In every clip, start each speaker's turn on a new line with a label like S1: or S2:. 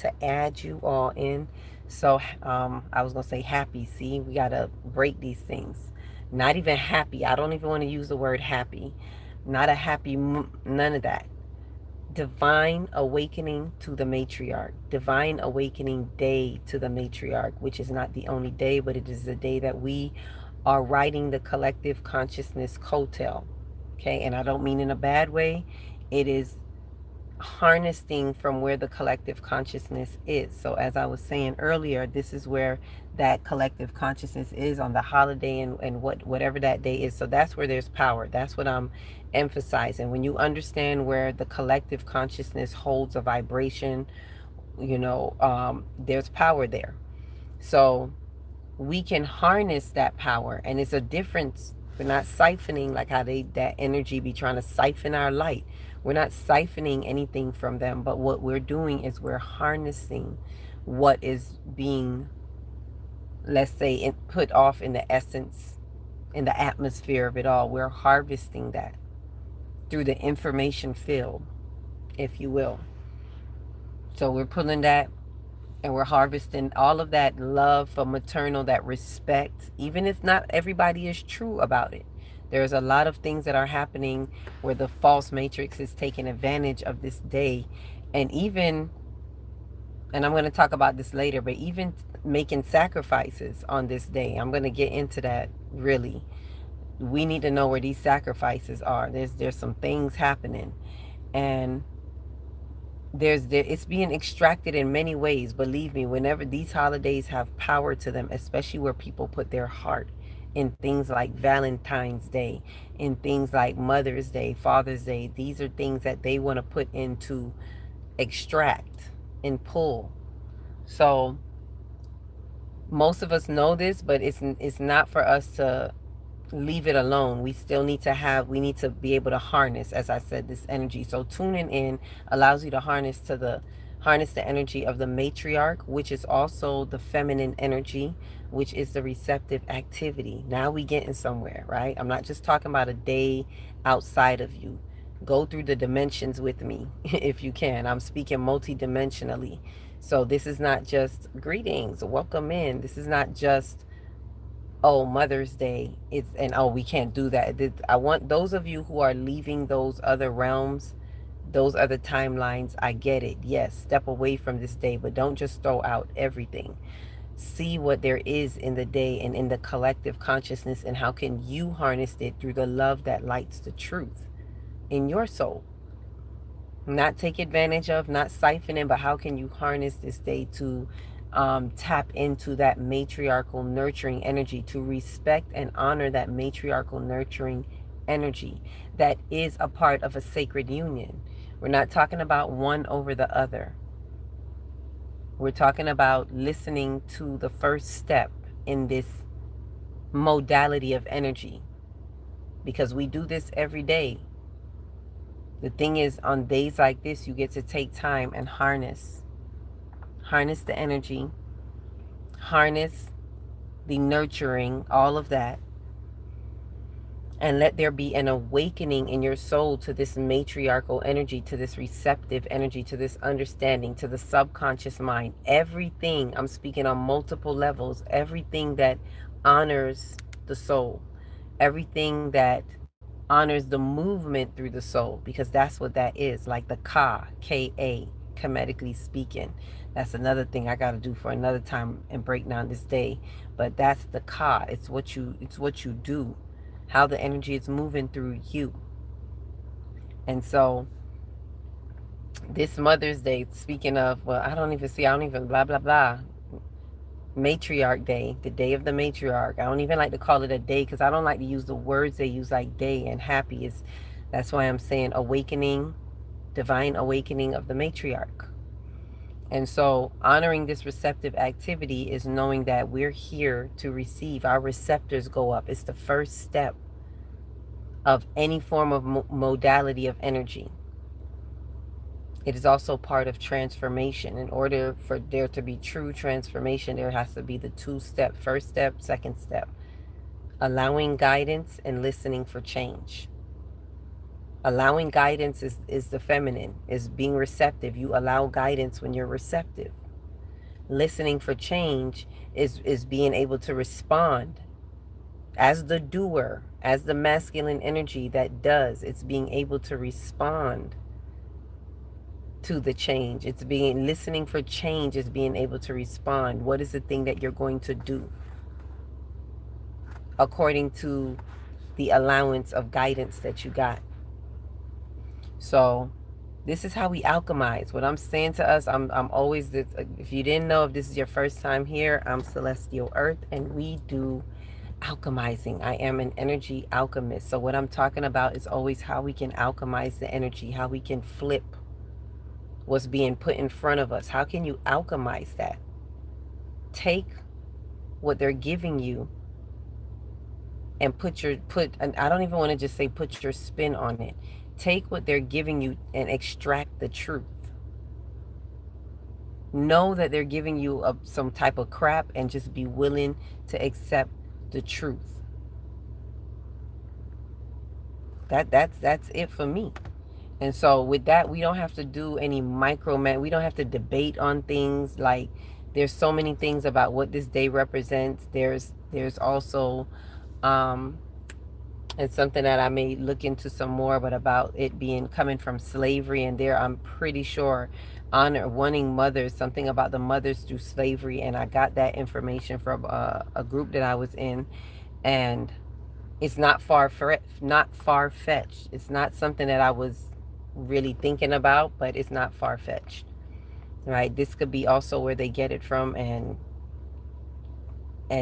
S1: to add you all in. So I was going to say happy. See, we got to break these things. Not even happy. I don't even want to use the word happy. Not a happy, none of that. Divine awakening to the matriarch. Divine awakening day to the matriarch, which is not the only day, but it is the day that we are riding the collective consciousness coattail. Okay, and I don't mean in a bad way. It is harnessing from where the collective consciousness is. So as I was saying earlier, this is where that collective consciousness is on the holiday, and whatever that day is. So that's where there's power. That's what I'm emphasizing. When you understand where the collective consciousness holds a vibration, there's power there. So we can harness that power, and it's a difference. We're not siphoning like how that energy be trying to siphon our light. We're not siphoning anything from them, but what we're doing is we're harnessing what is being, let's say, put off in the essence, in the atmosphere of it all. We're harvesting that through the information field, if you will. So we're pulling that, and we're harvesting all of that love for maternal, that respect, even if not everybody is true about it. There's a lot of things that are happening where the false matrix is taking advantage of this day. And even, and I'm going to talk about this later, but even making sacrifices on this day. I'm going to get into that. Really, we need to know where these sacrifices are. There's some things happening, and it's being extracted in many ways. Believe me, whenever these holidays have power to them, especially where people put their heart in things like Valentine's Day, in things like Mother's Day, Father's Day, these are things that they want to put into extract and pull. So most of us know this, but it's not for us to leave it alone. We need to be able to harness, as I said, this energy. So tuning in allows you to harness the energy of the matriarch, which is also the feminine energy, which is the receptive activity. Now we getting somewhere, right? I'm not just talking about a day outside of you. Go through the dimensions with me if you can. I'm speaking multidimensionally. So this is not just greetings, welcome in. This is not just, oh, Mother's Day, we can't do that. I want those of you who are leaving those other realms, those other timelines. I get it. Yes, step away from this day, but don't just throw out everything. See what there is in the day and in the collective consciousness, and how can you harness it through the love that lights the truth in your soul. Not take advantage of, not siphoning, but how can you harness this day to tap into that matriarchal nurturing energy, to respect and honor that matriarchal nurturing energy that is a part of a sacred union. We're not talking about one over the other. We're talking about listening to the first step in this modality of energy, because we do this every day. The thing is, on days like this, you get to take time and harness the energy, harness the nurturing, all of that, and let there be an awakening in your soul to this matriarchal energy, to this receptive energy, to this understanding, to the subconscious mind. Everything, I'm speaking on multiple levels, everything that honors the soul, everything that honors the movement through the soul, because that's what that is, like the Ka, Kemetically speaking. That's another thing I got to do for another time and break down this day. But that's the Ka. It's what you do, how the energy is moving through you. And so this Mother's Day, speaking of, well, I don't even blah blah blah. Matriarch Day, the day of the matriarch. I don't even like to call it a day, because I don't like to use the words they use, like day and happy. That's why I'm saying awakening, divine awakening of the matriarch. And so honoring this receptive activity is knowing that we're here to receive. Our receptors go up. It's the first step of any form of modality of energy. It is also part of transformation. In order for there to be true transformation, there has to be the two-step, first step, second step. Allowing guidance and listening for change. Allowing guidance is the feminine, is being receptive. You allow guidance when you're receptive. Listening for change is being able to respond as the doer, as the masculine energy that does. It's being able to respond to the change. It's being listening for change, is being able to respond. What is the thing that you're going to do according to the allowance of guidance that you got? So this is how we alchemize. What I'm saying to us, I'm always this. If you didn't know, if this is your first time here, I'm Celestial Earth, and we do alchemizing. I am an energy alchemist. So what I'm talking about is always how we can alchemize the energy, how we can flip what's being put in front of us. How can you alchemize that? Take what they're giving you and and I don't even want to just say put your spin on it. Take what they're giving you and extract the truth. Know that they're giving you some type of crap, and just be willing to accept the truth. That's it for me. And so with that, we don't have to do any we don't have to debate on things. Like, there's so many things about what this day represents. There's also it's something that I may look into some more, but about it being coming from slavery, and there I'm pretty sure wanting mothers, something about the mothers through slavery, and I got that information from a group that I was in, and it's not far-fetched. It's not something that I was really thinking about, but it's not far-fetched, right? This could be also where they get it from, and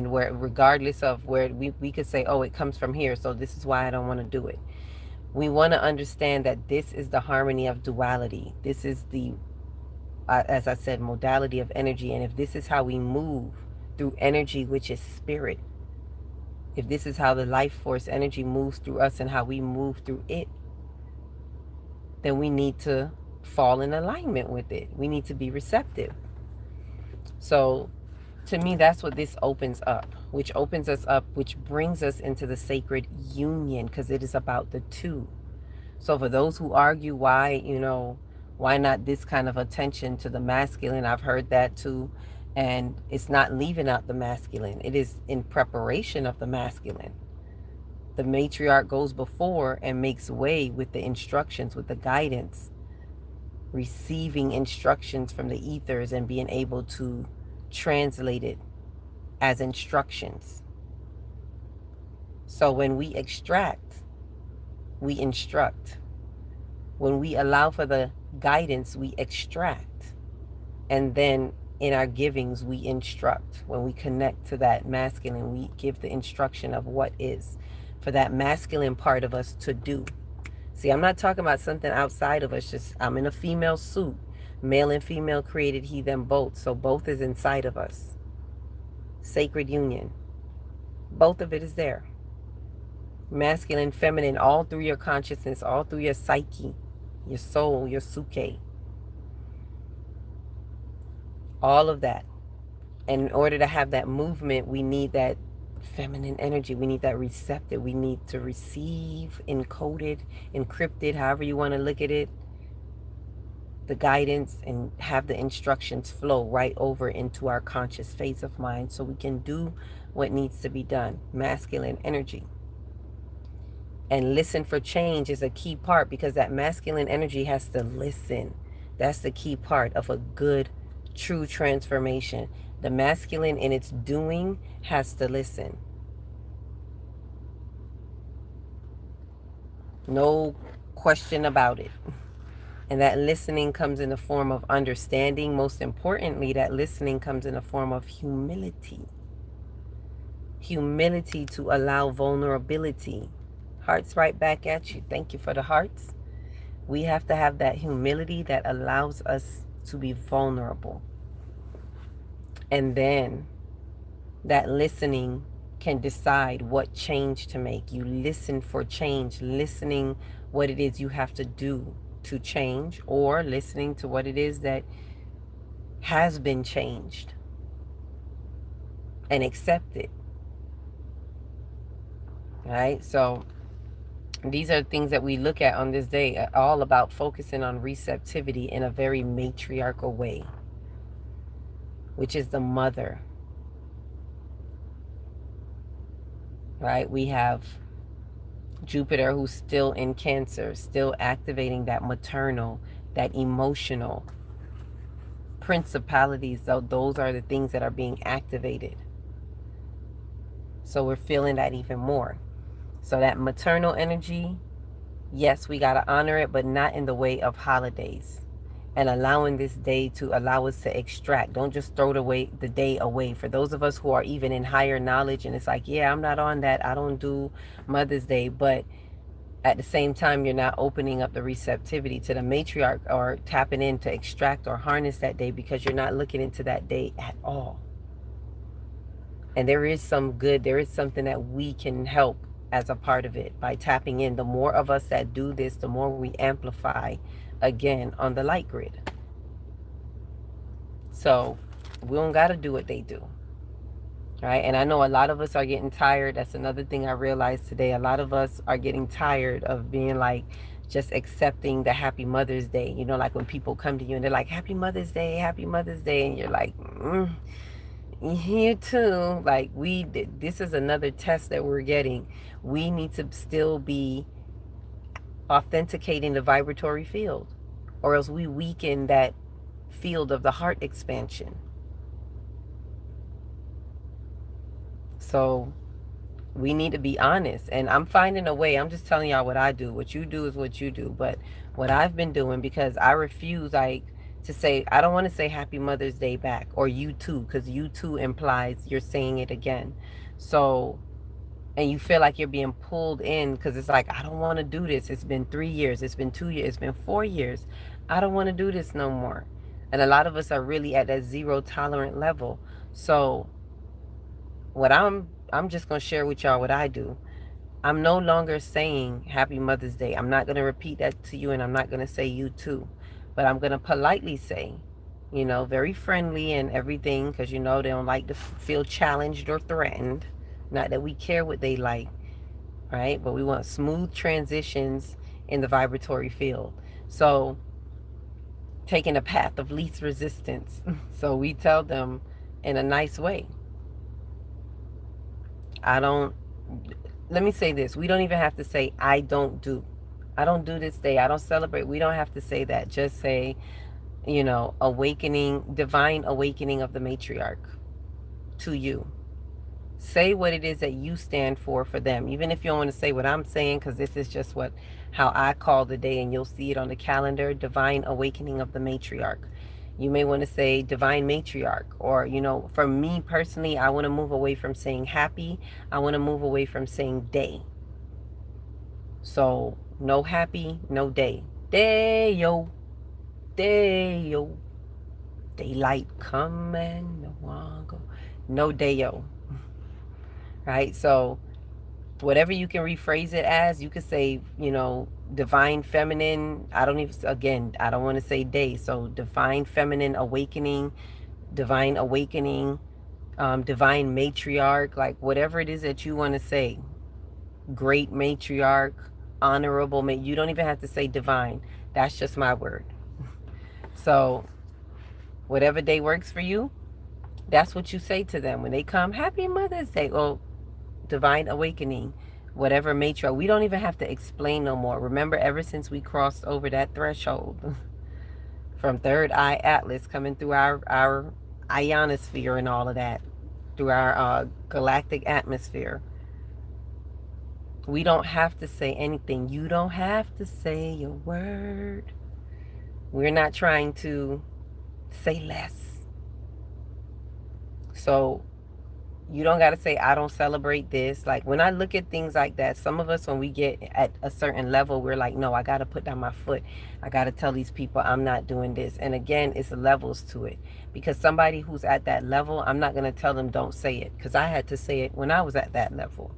S1: where, regardless of where we could say, oh, it comes from here, so this is why I don't want to do it. We want to understand that this is the harmony of duality. This is the, as I said, modality of energy. And if this is how we move through energy, which is spirit, if this is how the life force energy moves through us and how we move through it, then we need to fall in alignment with it. We need to be receptive. So to me, that's what this opens up, which opens us up, which brings us into the sacred union, because it is about the two. So for those who argue why not this kind of attention to the masculine, I've heard that too. And it's not leaving out the masculine. It is in preparation of the masculine. The matriarch goes before and makes way with the instructions, with the guidance, receiving instructions from the ethers and being able to translate it as instructions. So when we extract, we instruct. When we allow for the guidance, we extract. And then in our givings, we instruct. When we connect to that masculine, we give the instruction of what is for that masculine part of us to do. See, I'm not talking about something outside of us. Just, I'm in a female suit. Male and female created he, them both. So both is inside of us. Sacred union. Both of it is there. Masculine, feminine, all through your consciousness, all through your psyche, your soul, your suke. All of that. And in order to have that movement, we need that feminine energy. We need that receptive. We need to receive, encoded, encrypted, however you want to look at it, the guidance, and have the instructions flow right over into our conscious phase of mind so we can do what needs to be done. Masculine energy. And listen for change is a key part, because that masculine energy has to listen. That's the key part of a good, true transformation. The masculine in its doing has to listen. No question about it. And that listening comes in the form of understanding. Most importantly, that listening comes in the form of humility. Humility to allow vulnerability. Hearts right back at you. Thank you for the hearts. We have to have that humility that allows us to be vulnerable. And then that listening can decide what change to make. You listen for change, listening what it is you have to do to change, or listening to what it is that has been changed, and accept it. Right? So These are things that we look at on this day, all about focusing on receptivity in a very matriarchal way, which is the mother, right? We have Jupiter, who's still in Cancer, still activating that maternal, that emotional principalities. So those are the things that are being activated. So we're feeling that even more. So that maternal energy, yes, we got to honor it, but not in the way of holidays. And allowing this day to allow us to extract. Don't just throw the day away. For those of us who are even in higher knowledge, and it's like, yeah, I'm not on that. I don't do Mother's Day. But at the same time, you're not opening up the receptivity to the matriarch or tapping in to extract or harness that day, because you're not looking into that day at all. And there is some good, there is something that we can help as a part of it by tapping in. The more of us that do this, the more we amplify again on the light grid. So we don't got to do what they do. Right? And I know a lot of us are getting tired. That's another thing I realized today. A lot of us are getting tired of being like, just accepting the Happy Mother's Day. You know, like when people come to you and they're like, Happy Mother's Day, Happy Mother's Day. And you're like, you too. Like, this is another test that we're getting. We need to still be authenticating the vibratory field, or else we weaken that field of the heart expansion. So we need to be honest. And I'm finding a way. I'm just telling y'all what I do. What you do is what you do. But what I've been doing, because I refuse, like, to say, I don't want to say Happy Mother's Day back, or you too, because you too implies you're saying it again. So, and you feel like you're being pulled in, because it's like, I don't want to do this. It's been 3 years. It's been 2 years. It's been 4 years. I don't want to do this no more. And a lot of us are really at that zero tolerant level. So what I'm just going to share with y'all what I do. I'm no longer saying Happy Mother's Day. I'm not going to repeat that to you, and I'm not going to say you too. But I'm going to politely say, you know, very friendly and everything, because, you know, they don't like to feel challenged or threatened. Not that we care what they like, right? But we want smooth transitions in the vibratory field. So taking a path of least resistance. So we tell them in a nice way. Let me say this. We don't even have to say, I don't do this day. I don't celebrate. We don't have to say that. Just say, you know, divine awakening of the matriarch to you. Say what it is that you stand for them. Even if you don't want to say what I'm saying, because this is just how I call the day, and you'll see it on the calendar, divine awakening of the matriarch. You may want to say divine matriarch, or, you know, for me personally, I want to move away from saying happy. I want to move away from saying day. So no happy, no day. Day yo, daylight come and no one go. No day yo. Right? So whatever you can rephrase it as, you could say, you know, divine feminine. I don't want to say day. So divine feminine awakening, divine matriarch, like whatever it is that you want to say. Great matriarch, honorable. You don't even have to say divine. That's just my word. So whatever day works for you, that's what you say to them when they come. Happy Mother's Day. Well, divine awakening, whatever matriarch. We don't even have to explain no more. Remember, ever since we crossed over that threshold from third eye atlas, coming through our ionosphere and all of that, through our galactic atmosphere, we don't have to say anything. You don't have to say a word. We're not trying to say less. So you don't got to say, I don't celebrate this. Like, when I look at things like that, some of us, when we get at a certain level, we're like, no, I got to put down my foot. I got to tell these people I'm not doing this. And again, it's levels to it. Because somebody who's at that level, I'm not going to tell them don't say it. Because I had to say it when I was at that level.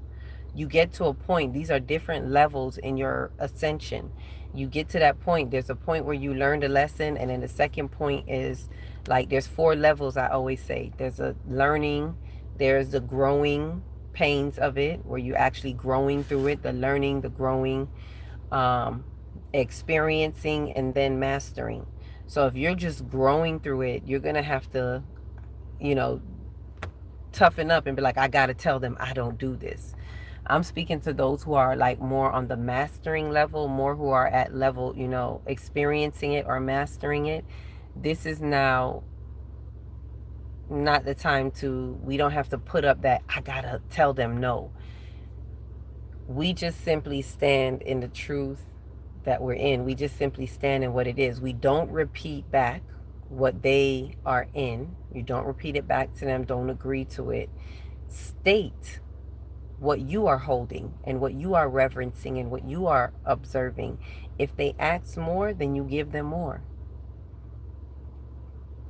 S1: You get to a point, these are different levels in your ascension. You get to that point, there's a point where you learned a lesson, and then the second point is, like, there's 4 levels, I always say. There's a learning, there's the growing, pains of it, where you're actually growing through it, the learning, the growing, um, experiencing, and then mastering. So if you're just growing through it, you're going to have to, you know, toughen up and be like, I got to tell them I don't do this. I'm speaking to those who are like more on the mastering level, more who are at level, you know, experiencing it or mastering it. This is now not the time to, we don't have to put up that I got to tell them no. We just simply stand in the truth that we're in. We just simply stand in what it is. We don't repeat back what they are in. You don't repeat it back to them. Don't agree to it. State what you are holding and what you are reverencing and what you are observing. If they ask more, then you give them more.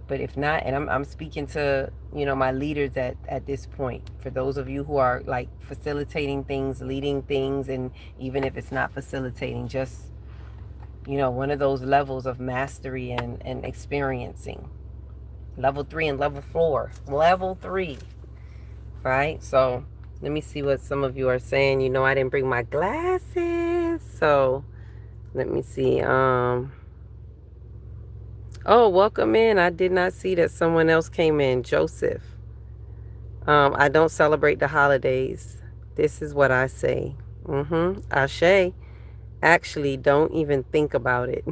S1: But if not, and I'm speaking to, you know, my leaders at this point, for those of you who are like facilitating things, leading things, and even if it's not facilitating, just, you know, one of those levels of mastery and experiencing. Level 3 and level 4. Level 3, right? So let me see what some of you are saying. You know, I didn't bring my glasses. So let me see. Oh, welcome in. I did not see that someone else came in. Joseph. I don't celebrate the holidays. This is what I say. Ashe. Actually, don't even think about it.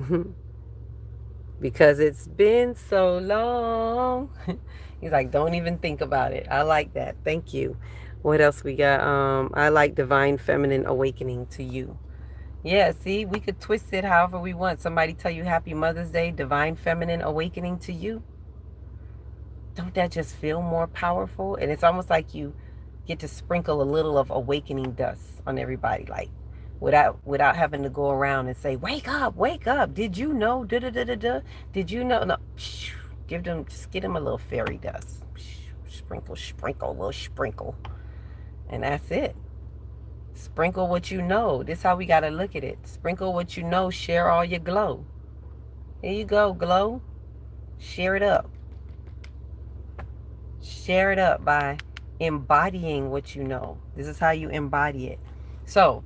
S1: Because it's been so long. He's like, don't even think about it. I like that. Thank you. What else we got? I like divine feminine awakening to you. Yeah, see, we could twist it however we want. Somebody tell you happy Mother's Day, divine feminine awakening to you. Don't that just feel more powerful? And it's almost like you get to sprinkle a little of awakening dust on everybody, like without having to go around and say, wake up, wake up. Did you know? Da da da da da. Did you know? No. Just get them a little fairy dust. Sprinkle, sprinkle, a little sprinkle. And that's it. Sprinkle what you know. This is how we got to look at it. Sprinkle what you know. Share all your glow. Here you go, glow. Share it up. Share it up by embodying what you know. This is how you embody it. So,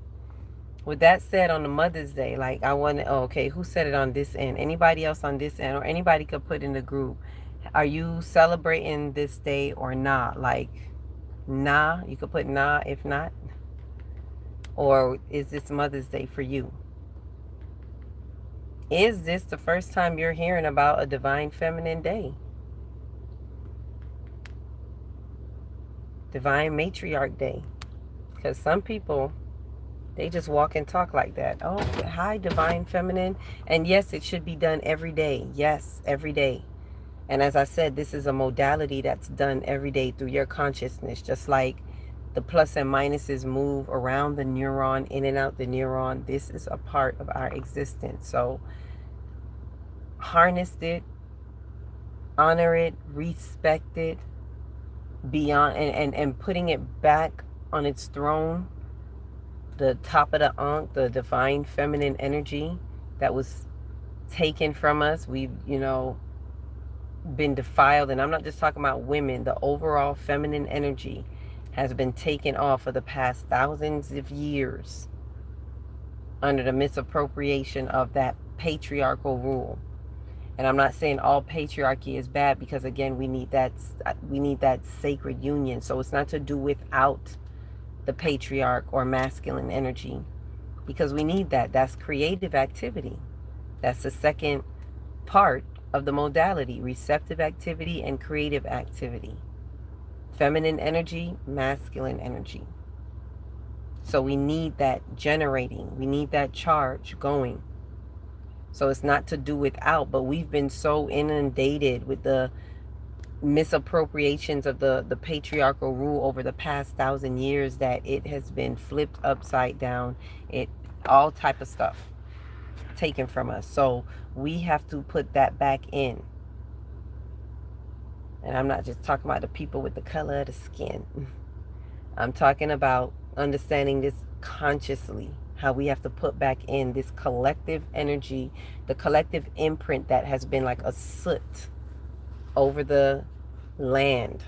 S1: with that said, on the Mother's Day, like I want to, okay, who said it on this end? Anybody else on this end? Or anybody could put in the group. Are you celebrating this day or not? Like, nah, you could put nah if not. Or is this Mother's Day for you? Is this the first time you're hearing about a divine feminine day? Divine matriarch day. Because some people, they just walk and talk like that. Oh, hi, divine feminine. And yes, it should be done every day. Yes, every day. And as I said, this is a modality that's done every day through your consciousness. Just like the plus and minuses move around the neuron, in and out the neuron. This is a part of our existence. So harness it, honor it, respect it, beyond, and putting it back on its throne, the top of the ankh, the divine feminine energy that was taken from us. We've, you know, been defiled, and I'm not just talking about women. The overall feminine energy has been taken off for the past thousands of years under the misappropriation of that patriarchal rule. And I'm not saying all patriarchy is bad, because again, we need that sacred union. So it's not to do without the patriarch or masculine energy, because we need that. That's creative activity. That's the second part of the modality: receptive activity and creative activity. Feminine energy, masculine energy. So we need that generating. We need that charge going. So it's not to do without, but we've been so inundated with the misappropriations of the patriarchal rule over the past 1,000 years that it has been flipped upside down. It, all type of stuff taken from us. So we have to put that back in. And I'm not just talking about the people with the color of the skin. I'm talking about understanding this consciously, how we have to put back in this collective energy, the collective imprint that has been like a soot over the land.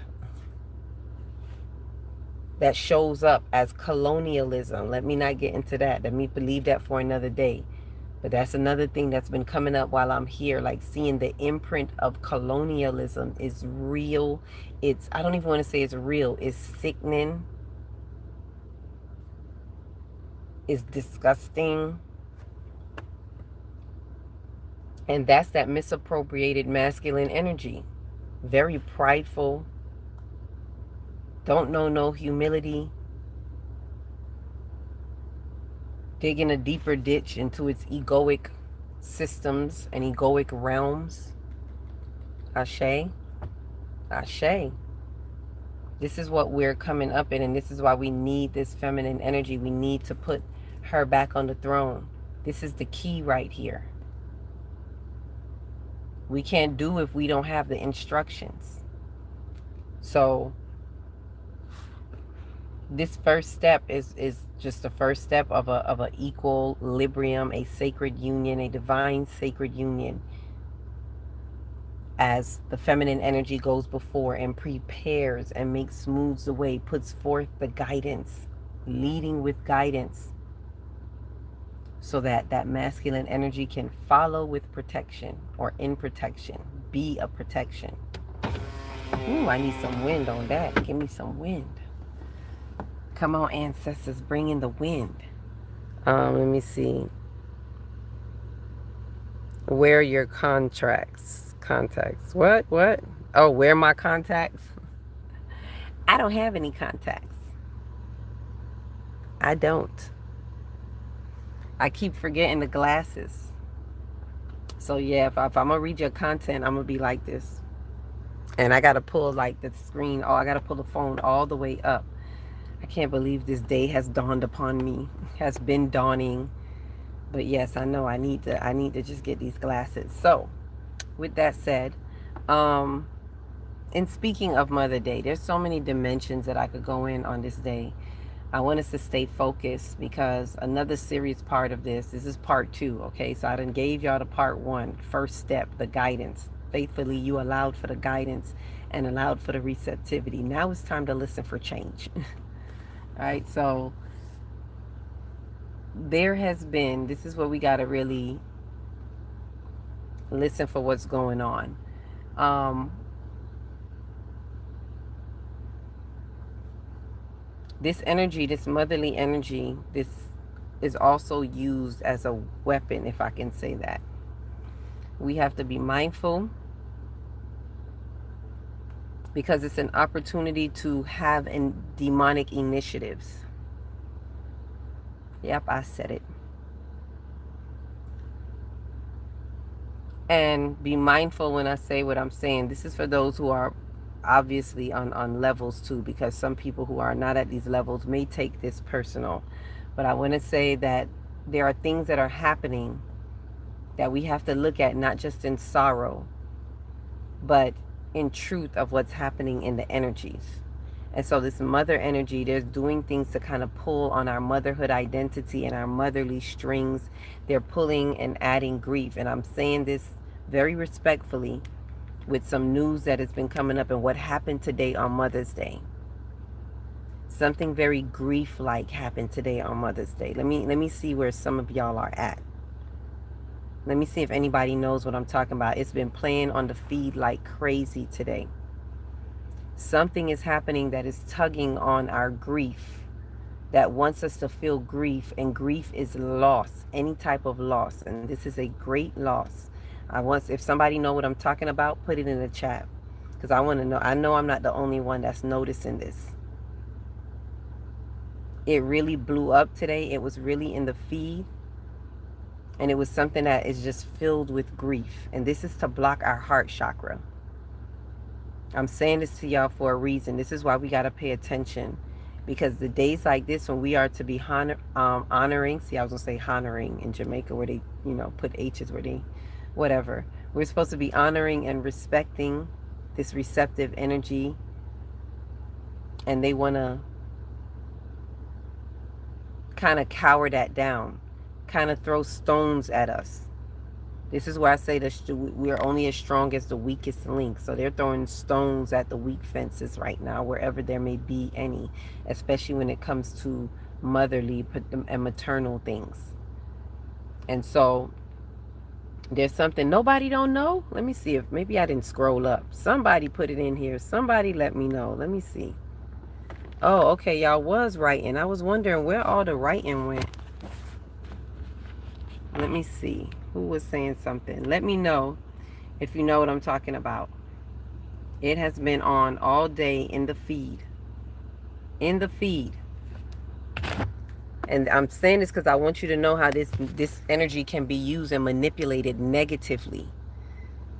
S1: that shows up as colonialism. Let me not get into that. Let me leave that for another day. But that's another thing that's been coming up while I'm here. Like seeing the imprint of colonialism is real. I don't even want to say it's real. It's sickening. It's disgusting. And that's that misappropriated masculine energy. Very prideful. Don't know no humility. Digging a deeper ditch into its egoic systems and egoic realms. Ashe. Ashe. This is what we're coming up in, and this is why we need this feminine energy. We need to put her back on the throne. This is the key right here. We can't do if we don't have the instructions. So this first step is just the first step of a equilibrium, a sacred union, a divine sacred union, as the feminine energy goes before and prepares and makes smooths the way, puts forth the guidance, leading with guidance, so that that masculine energy can follow with protection, or in protection, be a protection. Ooh, I need some wind on that. Give me some wind. Come on, ancestors, bring in the wind. Let me see. Where are your contacts? What? Oh, where are my contacts? I don't have any contacts. I don't. I keep forgetting the glasses. So yeah, if I'm gonna read your content, I'm gonna be like this. And I gotta pull like the screen, I gotta pull the phone all the way up. I can't believe this day has dawned upon me. Has been dawning. But yes, I know I need to just get these glasses. So, with that said, in speaking of Mother Day, there's so many dimensions that I could go in on this day. I want us to stay focused, because another serious part of this is part 2, okay? So I done gave y'all the part 1, first step, the guidance. Faithfully, you allowed for the guidance and allowed for the receptivity. Now it's time to listen for change. All right, so there has been, this is where we got to really listen for what's going on. This energy, this motherly energy, this is also used as a weapon, if I can say that. We have to be mindful, because it's an opportunity to have demonic initiatives. Yep, I said it. And be mindful when I say what I'm saying. This is for those who are obviously on levels too, because some people who are not at these levels may take this personal. But I want to say that there are things that are happening that we have to look at, not just in sorrow, but in truth of what's happening in the energies. And so this mother energy, there's doing things to kind of pull on our motherhood identity and our motherly strings. They're pulling and adding grief. And I'm saying this very respectfully with some news that has been coming up and what happened today on Mother's Day. Something very grief-like happened today on Mother's Day. Let me see where some of y'all are at. Let me see if anybody knows what I'm talking about. It's been playing on the feed like crazy today. Something is happening that is tugging on our grief, that wants us to feel grief, and grief is loss, any type of loss, and this is a great loss. If somebody know what I'm talking about, put it in the chat, because I want to know. I know I'm not the only one that's noticing this. It really blew up today. It was really in the feed. And it was something that is just filled with grief. And this is to block our heart chakra. I'm saying this to y'all for a reason. This is why we got to pay attention. Because the days like this, when we are to be honoring. See, I was going to say honoring in Jamaica, where they, put H's where they, whatever. We're supposed to be honoring and respecting this receptive energy. And they want to kind of cower that down. Kind of throw stones at us. This is where I say that we're only as strong as the weakest link. So they're throwing stones at the weak fences right now, wherever there may be any, especially when it comes to motherly and maternal things. And so there's something nobody don't know. Let me see if maybe I didn't scroll up. Somebody put it in here. Somebody let me know. Let me see. Oh, okay, y'all was writing. I was wondering where all the writing went. Let me see. Who was saying something? Let me know if you know what I'm talking about. It has been on all day in the feed. In the feed. And I'm saying this because I want you to know how this energy can be used and manipulated negatively.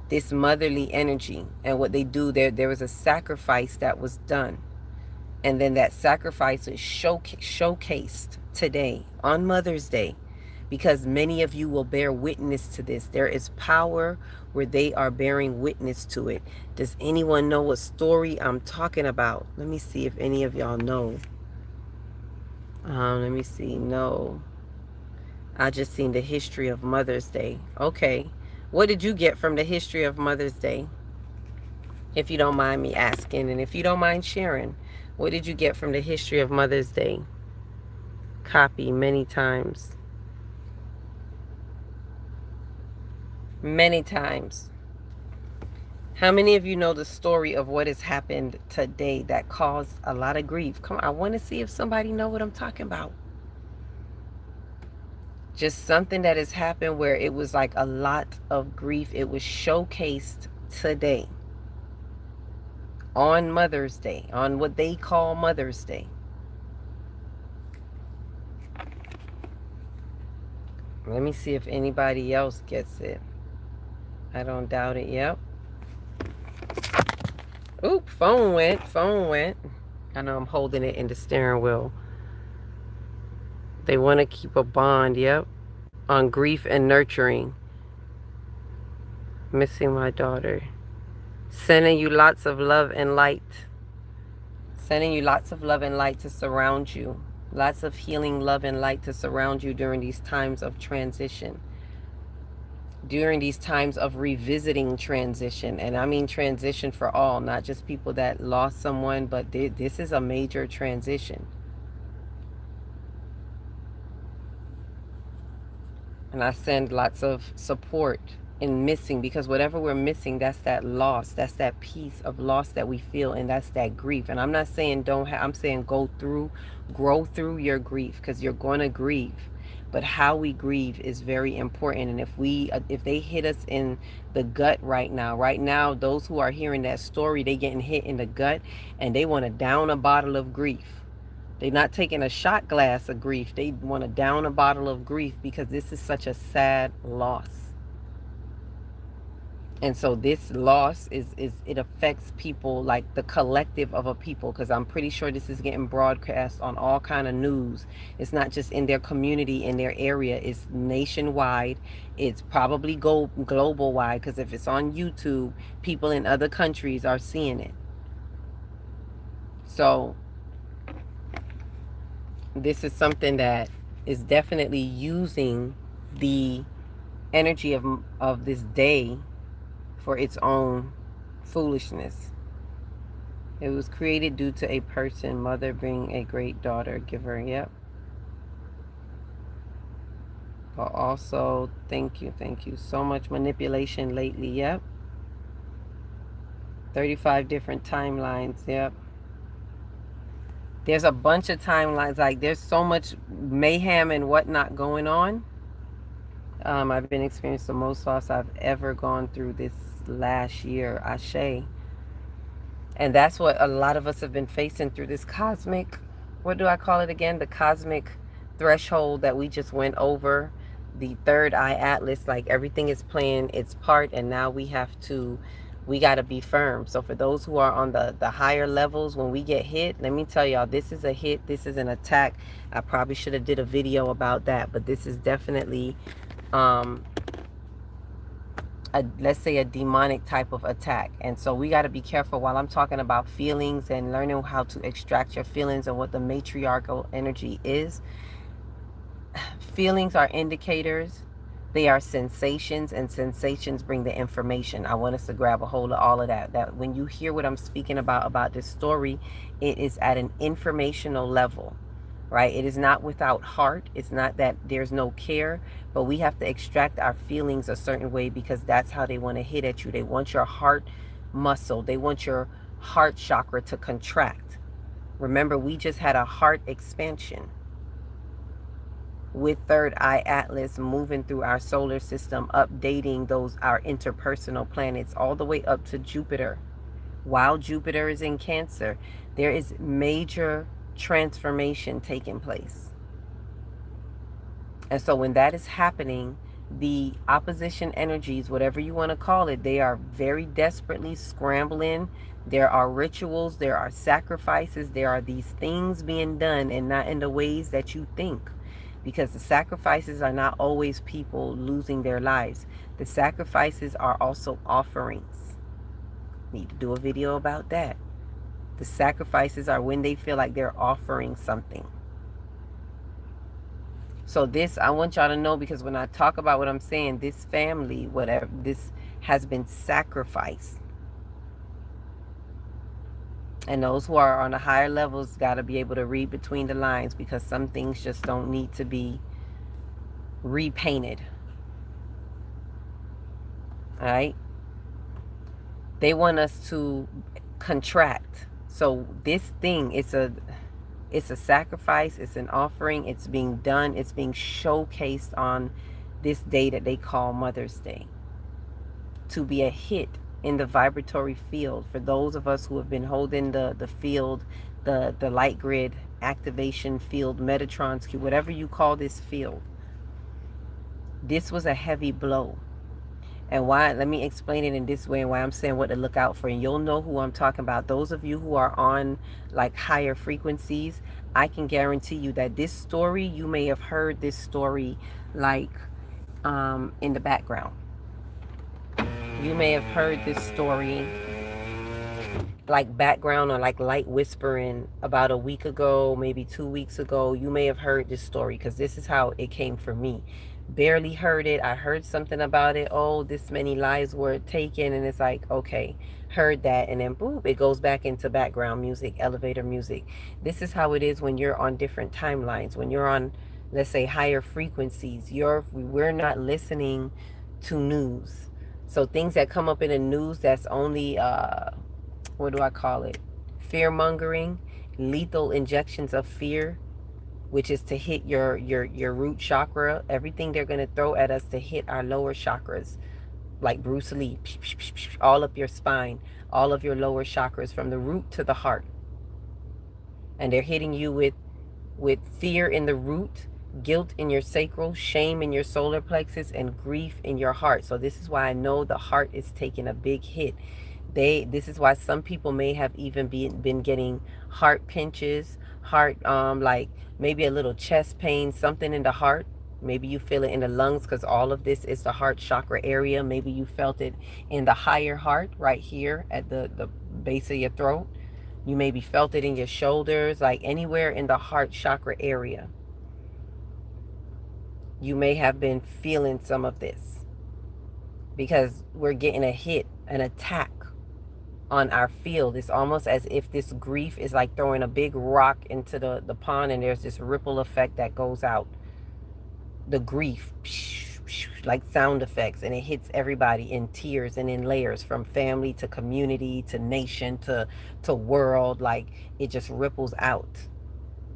S1: This motherly energy. And what they do, there was a sacrifice that was done. And then that sacrifice is showcased today on Mother's Day, because many of you will bear witness to this. There is power where they are bearing witness to it. Does anyone know what story I'm talking about? Let me see if any of y'all know. Let me see. No. I just seen the history of Mother's Day. Okay. What did you get from the history of Mother's Day? If you don't mind me asking, and if you don't mind sharing, what did you get from the history of Mother's Day? Copy many times. Many times. How many of you know the story of what has happened today that caused a lot of grief? Come on, I want to see if somebody know what I'm talking about. Just something that has happened where it was like a lot of grief. It was showcased today on Mother's Day, on what they call Mother's Day. Let me see if anybody else gets it. I don't doubt it. Yep. Oop, phone went. I know I'm holding it in the steering wheel. They want to keep a bond. Yep. On grief and nurturing. Missing my daughter. Sending you lots of love and light. Sending you lots of love and light to surround you. Lots of healing love and light to surround you during these times of transition. During these times of revisiting transition. And I mean transition for all, not just people that lost someone, but this is a major transition. And I send lots of support in missing, because whatever we're missing, that's that loss, that's that piece of loss that we feel, and that's that grief. And I'm not saying I'm saying grow through your grief, because you're going to grieve. But how we grieve is very important. And if they hit us in the gut right now, those who are hearing that story, they getting hit in the gut and they want to down a bottle of grief. They're not taking a shot glass of grief. They want to down a bottle of grief, because this is such a sad loss. And so this loss it affects people, like the collective of a people, because I'm pretty sure this is getting broadcast on all kind of news. It's not just in their community, in their area. It's nationwide. It's probably global wide, because if it's on YouTube, people in other countries are seeing it. So this is something that is definitely using the energy of this day for its own foolishness. It was created due to a person, mother being a great daughter giver. Yep. But also, thank you so much. Manipulation lately. Yep. 35 different timelines. Yep. There's a bunch of timelines. Like, there's so much mayhem and whatnot going on. I've been experiencing the most loss I've ever gone through this last year. Ashe. And that's what a lot of us have been facing through this cosmic, what do I call it again? The cosmic threshold that we just went over. The third eye atlas, like everything is playing its part, and now we got to be firm. So for those who are on the higher levels, when we get hit, let me tell y'all, this is a hit. This is an attack. I probably should have did a video about that, but this is definitely let's say a demonic type of attack. And so we got to be careful. While I'm talking about feelings and learning how to extract your feelings and what the matriarchal energy is, feelings are indicators. They are sensations, and sensations bring the information. I want us to grab a hold of all of that. That when you hear what I'm speaking about this story, it is at an informational level, right? It is not without heart. It's not that there's no care, but we have to extract our feelings a certain way because that's how they want to hit at you. They want your heart muscle. They want your heart chakra to contract. Remember, we just had a heart expansion with third eye atlas moving through our solar system, updating those our interpersonal planets all the way up to Jupiter. While Jupiter is in Cancer, there is major transformation taking place. And so when that is happening, the opposition energies, whatever you want to call it, they are very desperately scrambling. There are rituals, there are sacrifices, there are these things being done, and not in the ways that you think. Because the sacrifices are not always people losing their lives. The sacrifices are also offerings. Need to do a video about that. The sacrifices are when they feel like they're offering something. So this, I want y'all to know, because when I talk about what I'm saying, this family, whatever, this has been sacrificed. And those who are on the higher levels got to be able to read between the lines, because some things just don't need to be repainted. All right? They want us to contract. So this thing, it's a sacrifice, it's an offering, it's being done, it's being showcased on this day that they call Mother's Day, to be a hit in the vibratory field. For those of us who have been holding the field, the light grid activation field, Metatron's cube, whatever you call this field, this was a heavy blow. And why, let me explain it in this way, and why I'm saying what to look out for. And you'll know who I'm talking about. Those of you who are on like higher frequencies, I can guarantee you that this story, you may have heard this story like in the background. You may have heard this story like background or like light whispering about a week ago, maybe 2 weeks ago. You may have heard this story, because this is how it came for me. Barely heard it. I heard something about it. Oh, this many lives were taken. And it's like, okay, heard that. And then boom, it goes back into background music, elevator music. This is how it is when you're on different timelines. When you're on, let's say, higher frequencies, we're not listening to news. So things that come up in the news that's only, what do I call it? Fear mongering, lethal injections of fear, which is to hit your root chakra. Everything they're going to throw at us to hit our lower chakras, like Bruce Lee, all up your spine, all of your lower chakras from the root to the heart. And they're hitting you with fear in the root, guilt in your sacral, shame in your solar plexus, and grief in your heart. So this is why I know the heart is taking a big hit. This is why some people may have even been getting heart pinches, heart like maybe a little chest pain, something in the heart. Maybe you feel it in the lungs, because all of this is the heart chakra area. Maybe you felt it in the higher heart right here at the base of your throat. You maybe felt it in your shoulders, like anywhere in the heart chakra area. You may have been feeling some of this, because we're getting a hit, an attack on our field. It's almost as if this grief is like throwing a big rock into the pond, and there's this ripple effect that goes out. The grief, like sound effects, and it hits everybody in tiers and in layers, from family to community to nation to world. Like it just ripples out,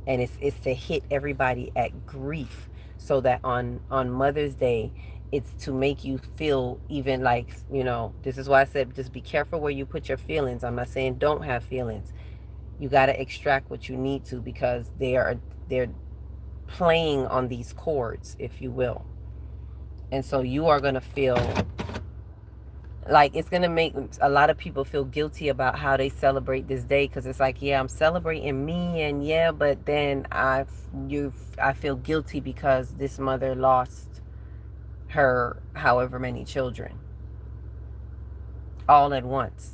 S1: and it's to hit everybody at grief, so that on Mother's Day, it's to make you feel even like, this is why I said just be careful where you put your feelings. I'm not saying don't have feelings. You got to extract what you need to, because they're playing on these chords, if you will. And so you are going to feel like it's going to make a lot of people feel guilty about how they celebrate this day, because it's like, yeah, I'm celebrating me, and yeah, but then I feel guilty because this mother lost her however many children all at once.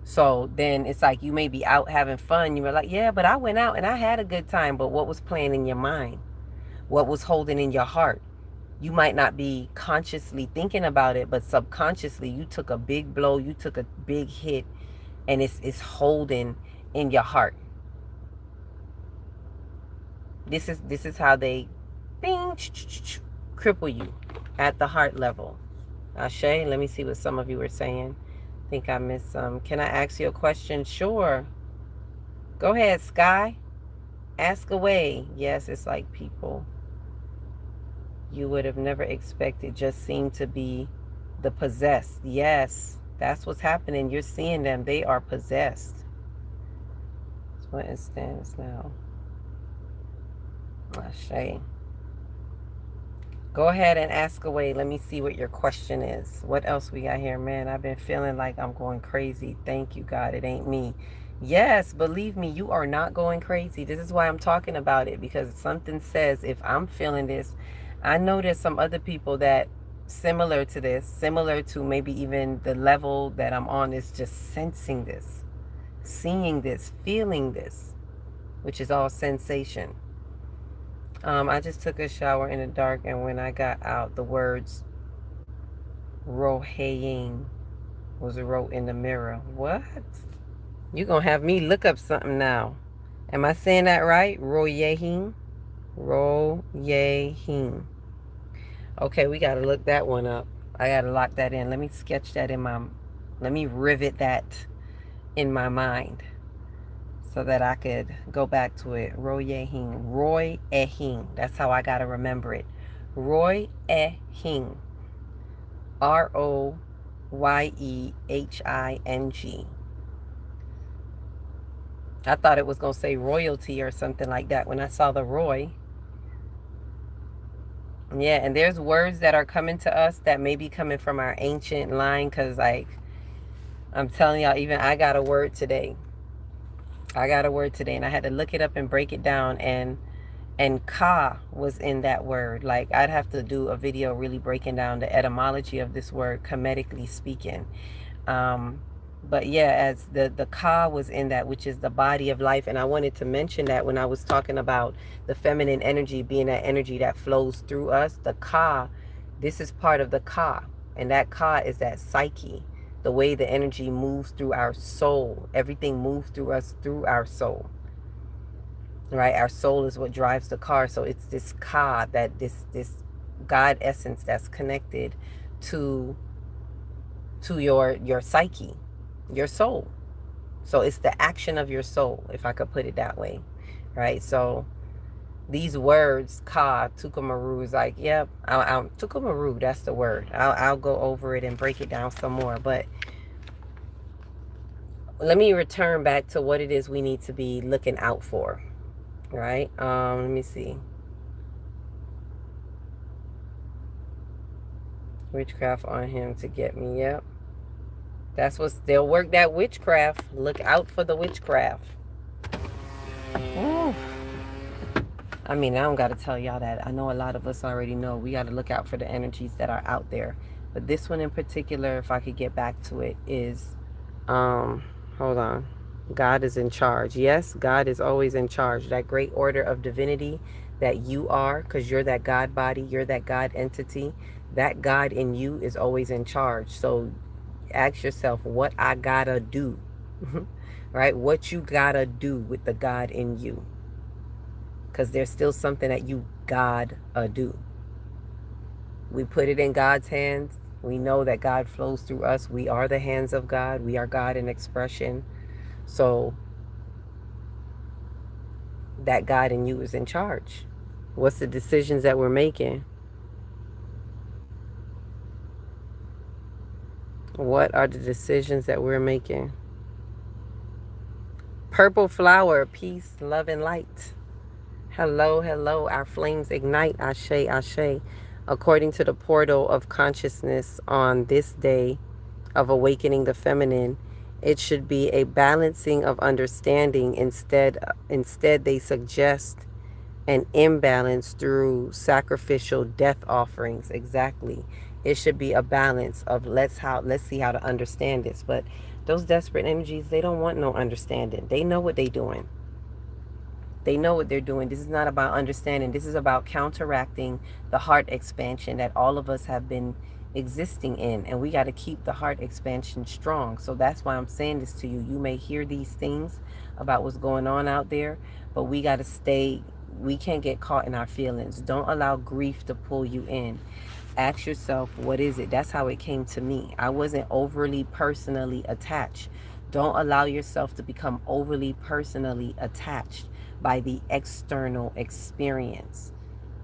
S1: So then it's like you may be out having fun. You were like, yeah, but I went out and I had a good time. But what was playing in your mind? What was holding in your heart? You might not be consciously thinking about it, but subconsciously you took a big blow, you took a big hit, and it's holding in your heart. This is how they bing, cripple you at the heart level. Ashe, let me see what some of you were saying. I think I missed some. Can I ask you a question? Sure. Go ahead, Sky. Ask away. Yes, it's like people you would have never expected just seem to be the possessed. Yes, that's what's happening. You're seeing them. They are possessed. That's what it stands now. Ashe. Go ahead and ask away. Let me see what your question is. What else we got here? Man, I've been feeling like I'm going crazy. Thank you, God. It ain't me. Yes, believe me, you are not going crazy. This is why I'm talking about it, because something says if I'm feeling this, I know there's some other people that similar to this, similar to maybe even the level that I'm on, is just sensing this, seeing this, feeling this, which is all sensation. I just took a shower in the dark, and when I got out, the words Rohaying was wrote in the mirror. What? You gonna have me look up something now. Am I saying that right? Royehim? Royehim. Okay, we gotta look that one up. I gotta lock that in. Let me sketch that in my, let me rivet that in my mind so that I could go back to it. Royehim. Roy Ehing. That's how I gotta remember it. Roy Ehing. Royehing. I thought it was going to say royalty or something like that when I saw the Roy. Yeah, and there's words that are coming to us that may be coming from our ancient line, because, like, I'm telling y'all, even I got a word today. And I had to look it up and break it down, and ka was in that word. Like, I'd have to do a video really breaking down the etymology of this word, comedically speaking. But yeah, as the ka was in that, which is the body of life. And I wanted to mention that when I was talking about the feminine energy being that energy that flows through us, the ka, this is part of the ka. And that ka is that psyche, the way the energy moves through our soul. Everything moves through us through our soul. Right? Our soul is what drives the car. So it's this ka, that this God essence that's connected to your psyche, your soul. So it's the action of your soul, if I could put it that way, right? So these words, ka, tukamaru, is like, yep, tukamaru, that's the word. I'll go over it and break it down some more, but let me return back to what it is we need to be looking out for, right? Let me see. Witchcraft on him to get me, yep. That's what's, they'll work that witchcraft. Look out for the witchcraft. Ooh. I mean, I don't got to tell y'all that. I know a lot of us already know. We got to look out for the energies that are out there. But this one in particular, if I could get back to it, is, hold on. God is in charge. Yes, God is always in charge. That great order of divinity that you are, because you're that God body, you're that God entity. That God in you is always in charge. So ask yourself, what I gotta do, right? What you gotta do with the God in you, because there's still something that you gotta do. We put it in God's hands. We know that God flows through us. We are the hands of God. We are God in expression. So that God in you is in charge. What's the decisions that we're making? What are the decisions that we're making? Purple flower, peace, love, and light. Hello, hello. Our flames ignite. Ashe, ashe. According to the portal of consciousness on this day of awakening the feminine, it should be a balancing of understanding. Instead they suggest an imbalance through sacrificial death offerings. Exactly. It should be a balance of let's see how to understand this. But those desperate energies, they don't want no understanding. They know what they doing. They know what they're doing. This is not about understanding. This is about counteracting the heart expansion that all of us have been existing in. And we got to keep the heart expansion strong. So that's why I'm saying this to you. You may hear these things about what's going on out there, but we got to stay, we can't get caught in our feelings. Don't allow grief to pull you in. Ask yourself, what is it? That's how it came to me. I wasn't overly personally attached. Don't allow yourself to become overly personally attached by the external experience,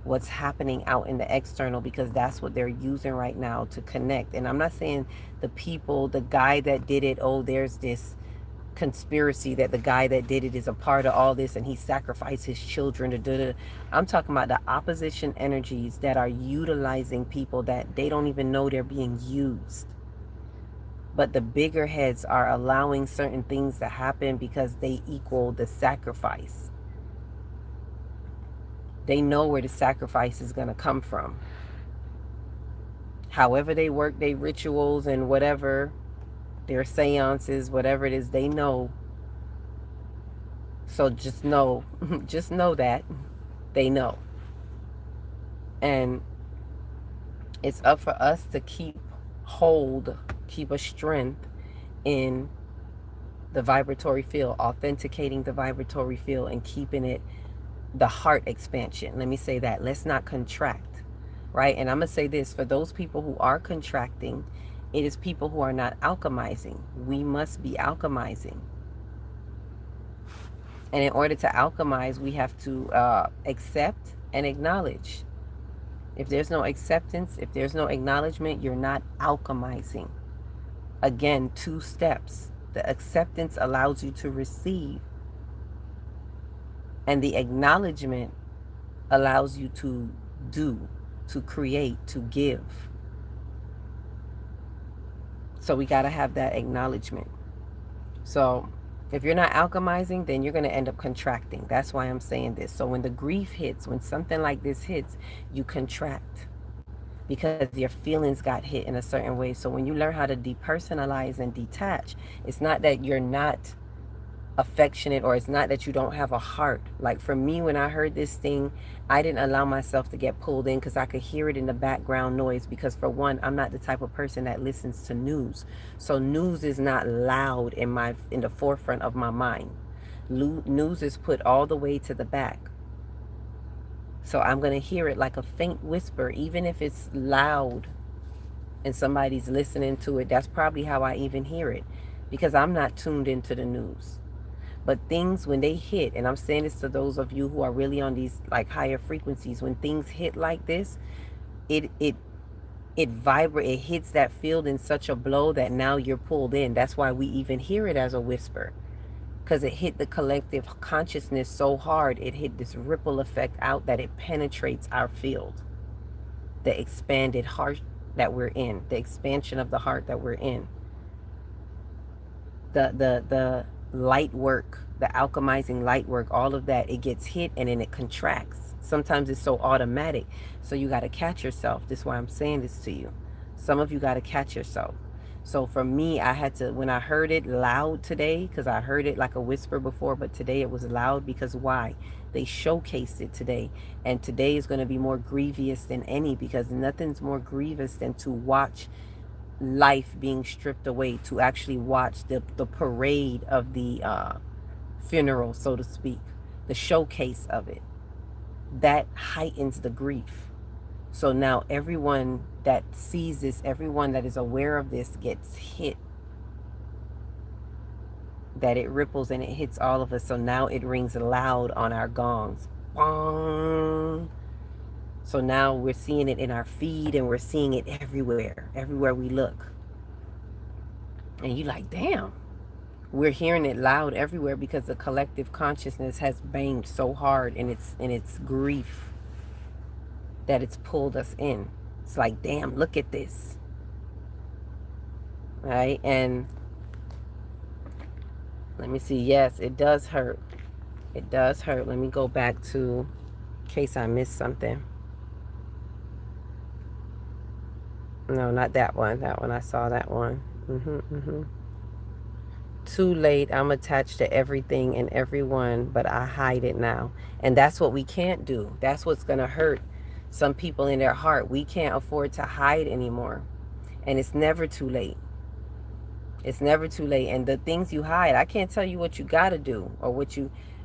S1: what's happening out in the external, because that's what they're using right now to connect. And I'm not saying the people, the guy that did it, oh, there's this conspiracy that the guy that did it is a part of all this and he sacrificed his children to do. I'm talking about the opposition energies that are utilizing people that they don't even know they're being used. But the bigger heads are allowing certain things to happen because they equal the sacrifice. They know where the sacrifice is going to come from. However they work their rituals and whatever, their seances, whatever it is, they know. So just know, just know that they know. And it's up for us to keep a strength in the vibratory field, authenticating the vibratory field and keeping it the heart expansion. Let me say that. Let's not contract, right? And I'm going to say this, for those people who are contracting, it is people who are not alchemizing. We must be alchemizing. And in order to alchemize, we have to accept and acknowledge. If there's no acceptance, if there's no acknowledgement, you're not alchemizing. Again, 2 steps. The acceptance allows you to receive, and the acknowledgement allows you to do, to create, to give. So we got to have that acknowledgement. So if you're not alchemizing, then you're going to end up contracting. That's why I'm saying this. So when the grief hits, when something like this hits, you contract because your feelings got hit in a certain way. So when you learn how to depersonalize and detach, it's not that you're not affectionate, or it's not that you don't have a heart. Like for me, when I heard this thing, I didn't allow myself to get pulled in because I could hear it in the background noise. Because for one, I'm not the type of person that listens to news. So news is not loud in the forefront of my mind. News is put all the way to the back. So I'm going to hear it like a faint whisper, even if it's loud and somebody's listening to it. That's probably how I even hear it, because I'm not tuned into the news. But things, when they hit, and I'm saying this to those of you who are really on these like higher frequencies, when things hit like this, it vibrates, it hits that field in such a blow that now you're pulled in. That's why we even hear it as a whisper, because it hit the collective consciousness so hard. It hit this ripple effect out that it penetrates our field. The expanded heart that we're in, the expansion of the heart that we're in, the light work, the alchemizing light work, all of that, it gets hit and then it contracts. Sometimes it's so automatic. So you got to catch yourself. This is why I'm saying this to you. Some of you got to catch yourself. So for me, I had to, when I heard it loud today, because I heard it like a whisper before, but today it was loud because why? They showcased it today. And today is going to be more grievous than any, because nothing's more grievous than to watch life being stripped away, to actually watch the parade of the funeral, so to speak, the showcase of it. That heightens the grief. So now everyone that sees this, everyone that is aware of this gets hit, that it ripples and it hits all of us. So now it rings loud on our gongs. Bong. So now we're seeing it in our feed, and we're seeing it everywhere we look. And you like, damn, we're hearing it loud everywhere because the collective consciousness has banged so hard in its grief that it's pulled us in. It's like, damn, look at this. Right? And let me see. Yes, it does hurt. It does hurt. Let me go back to, in case I missed something. No, not that one. That one, I saw that one. Too late. I'm attached to everything and everyone, but I hide it now. And that's what we can't do. That's what's going to hurt some people in their heart. We can't afford to hide anymore. And it's never too late. It's never too late. And the things you hide, I can't tell you what you got to do or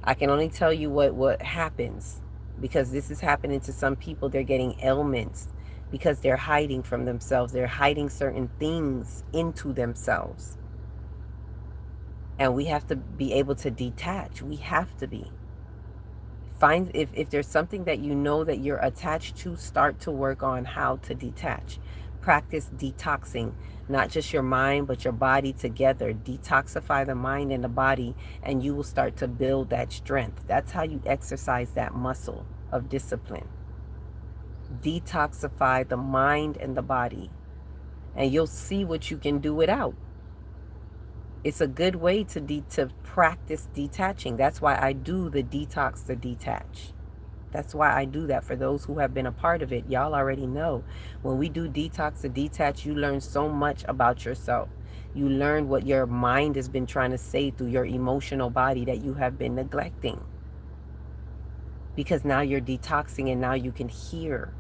S1: I can only tell you what happens, because this is happening to some people. They're getting ailments because they're hiding from themselves. They're hiding certain things into themselves. And we have to be able to detach. We have to be. Find, if there's something that you know that you're attached to, start to work on how to detach. Practice detoxing, not just your mind, but your body together. Detoxify the mind and the body, and you will start to build that strength. That's how you exercise that muscle of discipline. Detoxify the mind and the body, and you'll see what you can do without. It's a good way to practice detaching. That's why I do the detox to detach. That's why I do that. For those who have been a part of it, y'all already know. When we do detox to detach, you learn so much about yourself. You learn what your mind has been trying to say through your emotional body that you have been neglecting. Because now you're detoxing, and now you can hear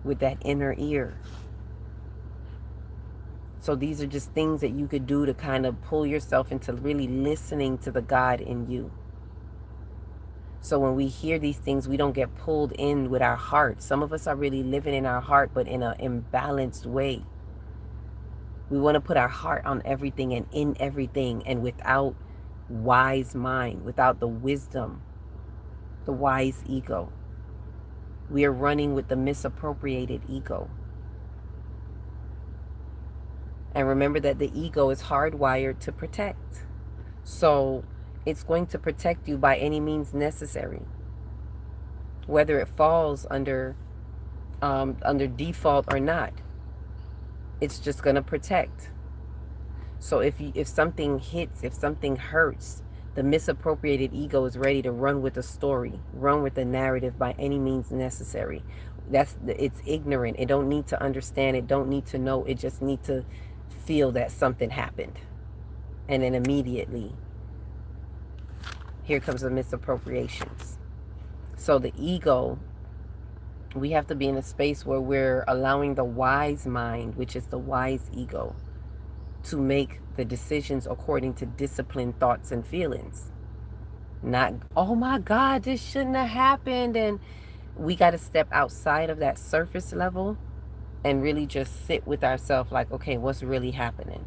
S1: with that inner ear. So these are just things that you could do to kind of pull yourself into really listening to the God in you. So when we hear these things, we don't get pulled in with our heart. Some of us are really living in our heart, but in an imbalanced way. We want to put our heart on everything and in everything, and without wise mind, without the wisdom, the wise ego. We are running with the misappropriated ego. And remember that the ego is hardwired to protect. So it's going to protect you by any means necessary. Whether it falls under default or not, it's just going to protect. So if something hits, if something hurts, the misappropriated ego is ready to run with the story, run with the narrative by any means necessary. It's ignorant. It don't need to understand. It don't need to know. It just need to feel that something happened. And then immediately, here comes the misappropriations. So the ego, we have to be in a space where we're allowing the wise mind, which is the wise ego, to make the decisions according to disciplined thoughts and feelings. Not, oh my God, this shouldn't have happened. And we got to step outside of that surface level and really just sit with ourselves like, okay, what's really happening?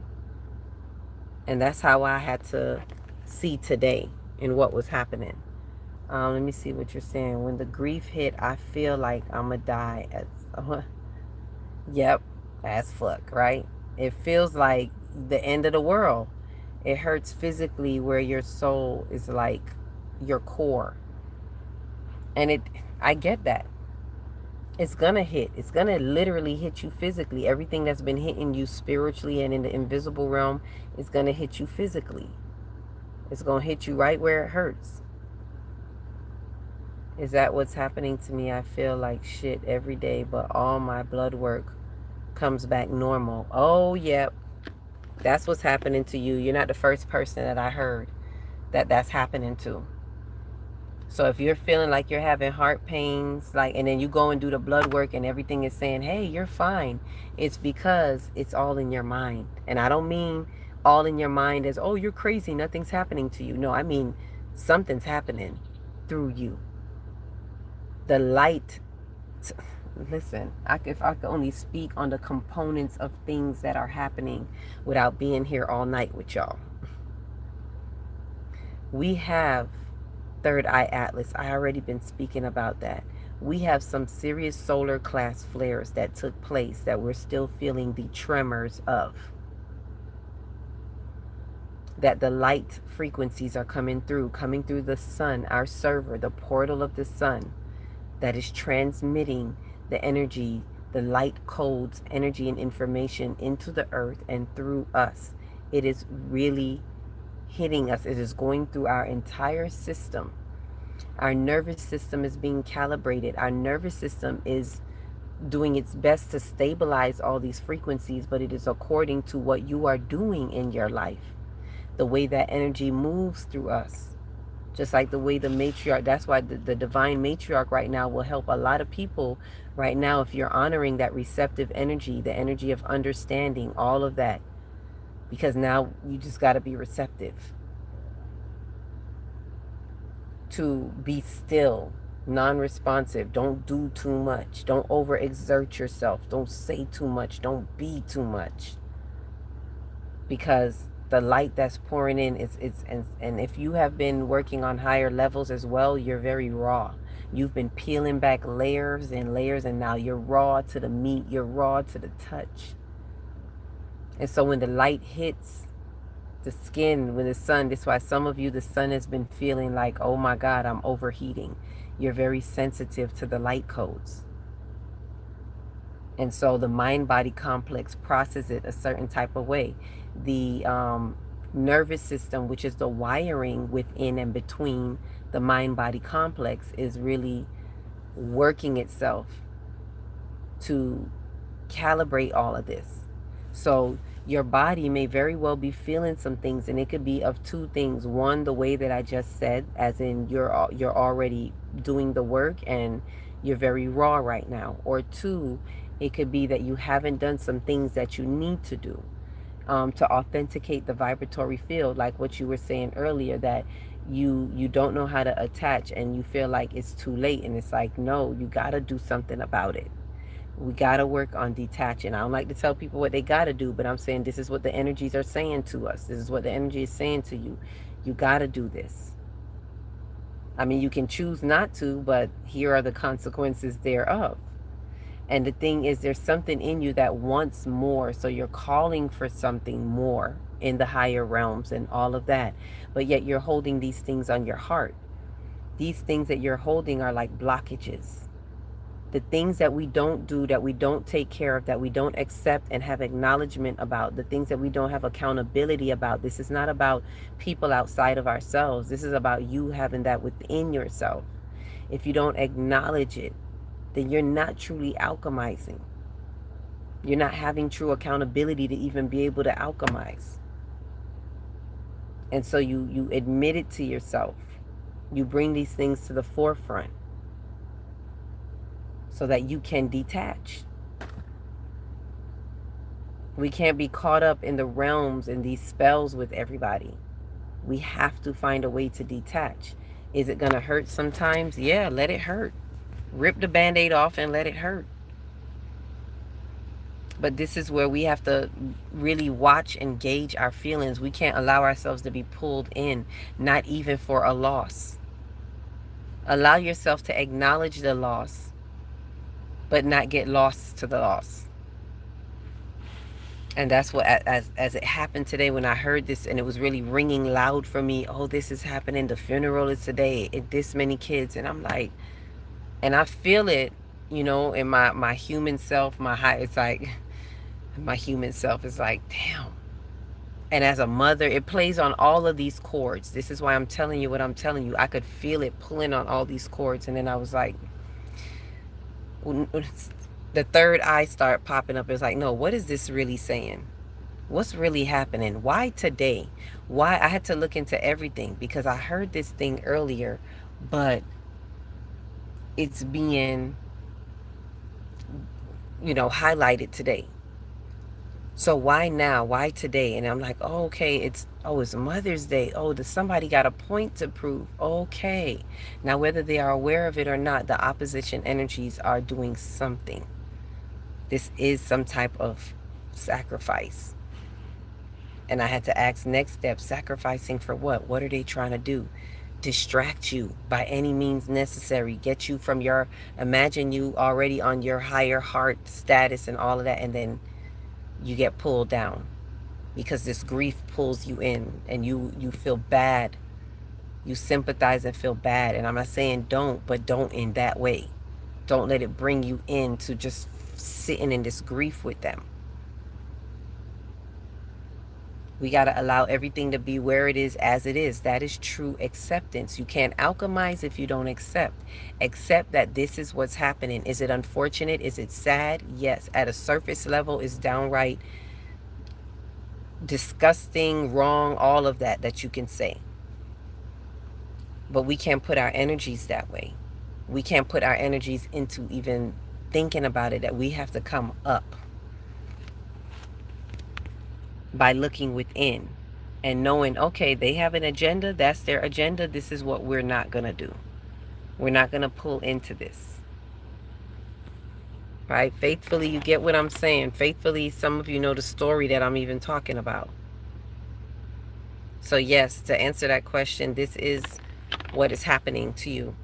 S1: And that's how I had to see today in what was happening. Let me see what you're saying. When the grief hit, I feel like I'm going to die. Yep, as fuck, right? It feels like the end of the world. It hurts physically where your soul is like your core. And I get that. It's going to hit. It's going to literally hit you physically. Everything that's been hitting you spiritually and in the invisible realm is going to hit you physically. It's going to hit you right where it hurts. Is that what's happening to me? I feel like shit every day, but all my blood work comes back normal. Oh, yep. That's what's happening to you. You're not the first person that I heard that's happening to. So if you're feeling like you're having heart pains, and then you go and do the blood work and everything is saying, hey, you're fine, it's because it's all in your mind. And I don't mean all in your mind as, oh, you're crazy, nothing's happening to you. No, I mean something's happening through you. The light, listen, if I could only speak on the components of things that are happening without being here all night with y'all. We have third eye atlas. I already been speaking about that. We have some serious solar class flares that took place that we're still feeling the tremors of. That the light frequencies are coming through the sun, our server, the portal of the sun, that is transmitting the energy, the light codes, energy and information into the earth and through us. It is really hitting us. It is going through our entire system. Our nervous system is being calibrated. Our nervous system is doing its best to stabilize all these frequencies, but it is according to what you are doing in your life. the way that energy moves through us. Just like the way the matriarch, that's why the divine matriarch right now will help a lot of people right now if you're honoring that receptive energy, the energy of understanding, all of that. Because now you just got to be receptive to be still, non-responsive. Don't do too much. Don't overexert yourself. Don't say too much. Don't be too much. Because the light that's pouring in is and if you have been working on higher levels as well, you're very raw. You've been peeling back layers and layers, and now you're raw to the meat. You're raw to the touch. And so when the light hits the skin, when the sun, that's why some of you, the sun has been feeling like, oh my God, I'm overheating. You're very sensitive to the light codes. And so the mind-body complex processes it a certain type of way. The nervous system, which is the wiring within and between the mind-body complex, is really working itself to calibrate all of this. So your body may very well be feeling some things, and it could be of two things. One, the way that I just said, as in you're already doing the work and you're very raw right now. Or two, it could be that you haven't done some things that you need to do to authenticate the vibratory field, like what you were saying earlier, that you don't know how to attach and you feel like it's too late. And it's like, no, you got to do something about it. We got to work on detaching. I don't like to tell people what they got to do, but I'm saying this is what the energies are saying to us. This is what the energy is saying to you. You got to do this. I mean, you can choose not to, but here are the consequences thereof. And the thing is, there's something in you that wants more. So you're calling for something more in the higher realms and all of that. But yet you're holding these things on your heart. These things that you're holding are like blockages. The things that we don't do, that we don't take care of, that we don't accept and have acknowledgement about, the things that we don't have accountability about. This is not about people outside of ourselves. This is about you having that within yourself. If you don't acknowledge it, then you're not truly alchemizing. You're not having true accountability to even be able to alchemize. And so you admit it to yourself. You bring these things to the forefront so that you can detach. We can't be caught up in the realms and these spells with everybody. We have to find a way to detach. Is it going to hurt sometimes? Yeah, let it hurt. Rip the Band-Aid off and let it hurt. But this is where we have to really watch and gauge our feelings. We can't allow ourselves to be pulled in, not even for a loss. Allow yourself to acknowledge the loss, but not get lost to the loss. And that's what, as it happened today when I heard this, and it was really ringing loud for me. Oh, this is happening. The funeral is today. This many kids. And I'm like, and I feel it, you know, in my human self, it's like, my human self is like, damn. And as a mother, it plays on all of these chords. This is why I'm telling you what I'm telling you. I could feel it pulling on all these chords. And then I was like, the third eye started popping up. It's like, no, what is this really saying? What's really happening? Why today? Why? I had to look into everything because I heard this thing earlier, but it's being, highlighted today. So why now? Why today? And I'm like, oh, okay, it's Mother's Day. Oh, somebody got a point to prove. Okay. Now, whether they are aware of it or not, the opposition energies are doing something. This is some type of sacrifice. And I had to ask next step, sacrificing for what? What are they trying to do? Distract you by any means necessary. Get you from imagine you already on your higher heart status and all of that, and then you get pulled down because this grief pulls you in and you feel bad. You sympathize and feel bad. And I'm not saying don't, but don't in that way. Don't let it bring you into just sitting in this grief with them. We got to allow everything to be where it is as it is. That is true acceptance. You can't alchemize if you don't accept. Accept that this is what's happening. Is it unfortunate? Is it sad? Yes. At a surface level, it's downright disgusting, wrong, all of that that you can say. But we can't put our energies that way. We can't put our energies into even thinking about it, that we have to come up by looking within and knowing, okay, they have an agenda, that's their agenda, this is what we're not going to do. We're not going to pull into this. Right? Faithfully, you get what I'm saying. Faithfully, some of you know the story that I'm even talking about. So yes, to answer that question, this is what is happening to you.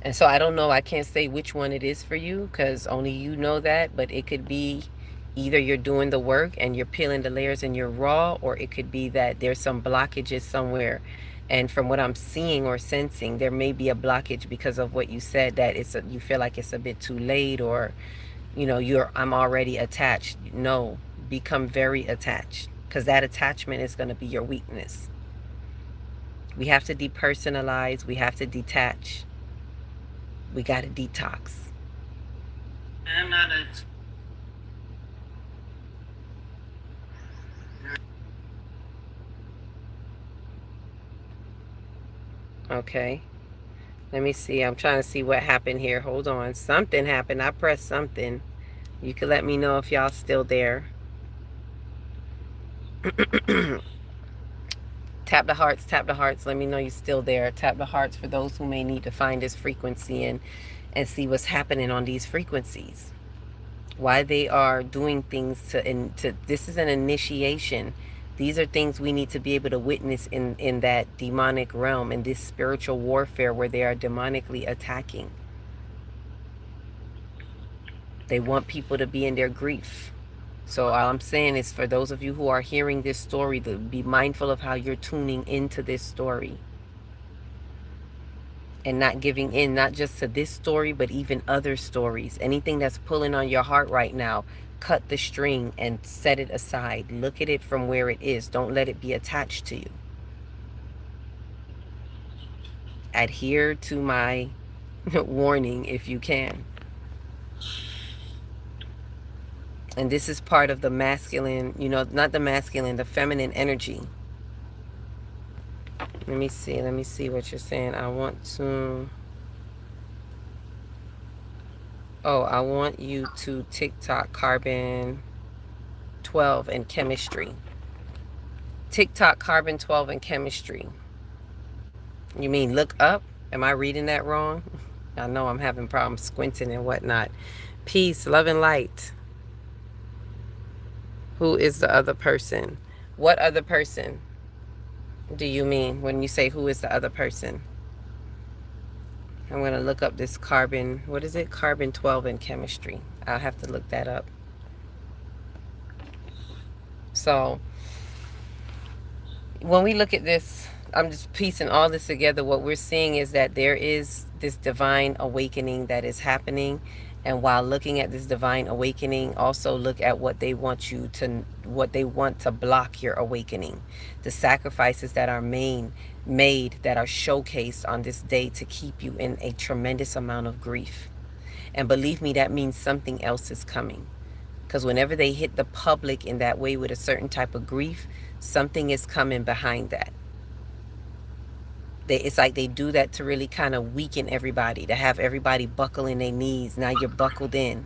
S1: And so I don't know, I can't say which one it is for you because only you know that, but it could be either you're doing the work and you're peeling the layers and you're raw, or it could be that there's some blockages somewhere. And from what I'm seeing or sensing, there may be a blockage because of what you said, that you feel like it's a bit too late, or I'm already attached. No, become very attached, because that attachment is going to be your weakness. We have to depersonalize, we have to detach, we got to detox. I'm not a... Okay. Let me see. I'm trying to see what happened here. Hold on. Something happened. I pressed something. You can let me know if y'all still there. Tap the hearts. Tap the hearts. Let me know you're still there. Tap the hearts for those who may need to find this frequency and see what's happening on these frequencies. Why they are doing things to this is an initiation. These are things we need to be able to witness in that demonic realm, in this spiritual warfare where they are demonically attacking. They want people to be in their grief. So all I'm saying is, for those of you who are hearing this story, to be mindful of how you're tuning into this story. And not giving in, not just to this story, but even other stories. Anything that's pulling on your heart right now, cut the string and set it aside. Look at it from where it is. Don't let it be attached to you. Adhere to my warning if you can. And this is part of the masculine, not the masculine, the feminine energy. Let me see what you're saying. I want you to TikTok carbon 12 and chemistry. TikTok carbon 12 and chemistry. You mean look up? Am I reading that wrong? I know I'm having problems squinting and whatnot. Peace, love, and light. Who is the other person? What other person do you mean when you say who is the other person? I'm going to look up this carbon. What is it? Carbon 12 in chemistry. I'll have to look that up. So when we look at this, I'm just piecing all this together. What we're seeing is that there is this divine awakening that is happening. And while looking at this divine awakening, also look at what they want to block your awakening. The sacrifices that are made, that are showcased on this day to keep you in a tremendous amount of grief. And believe me, that means something else is coming. Because whenever they hit the public in that way with a certain type of grief, something is coming behind that. It's like they do that to really kind of weaken everybody, to have everybody buckle in their knees. Now you're buckled in.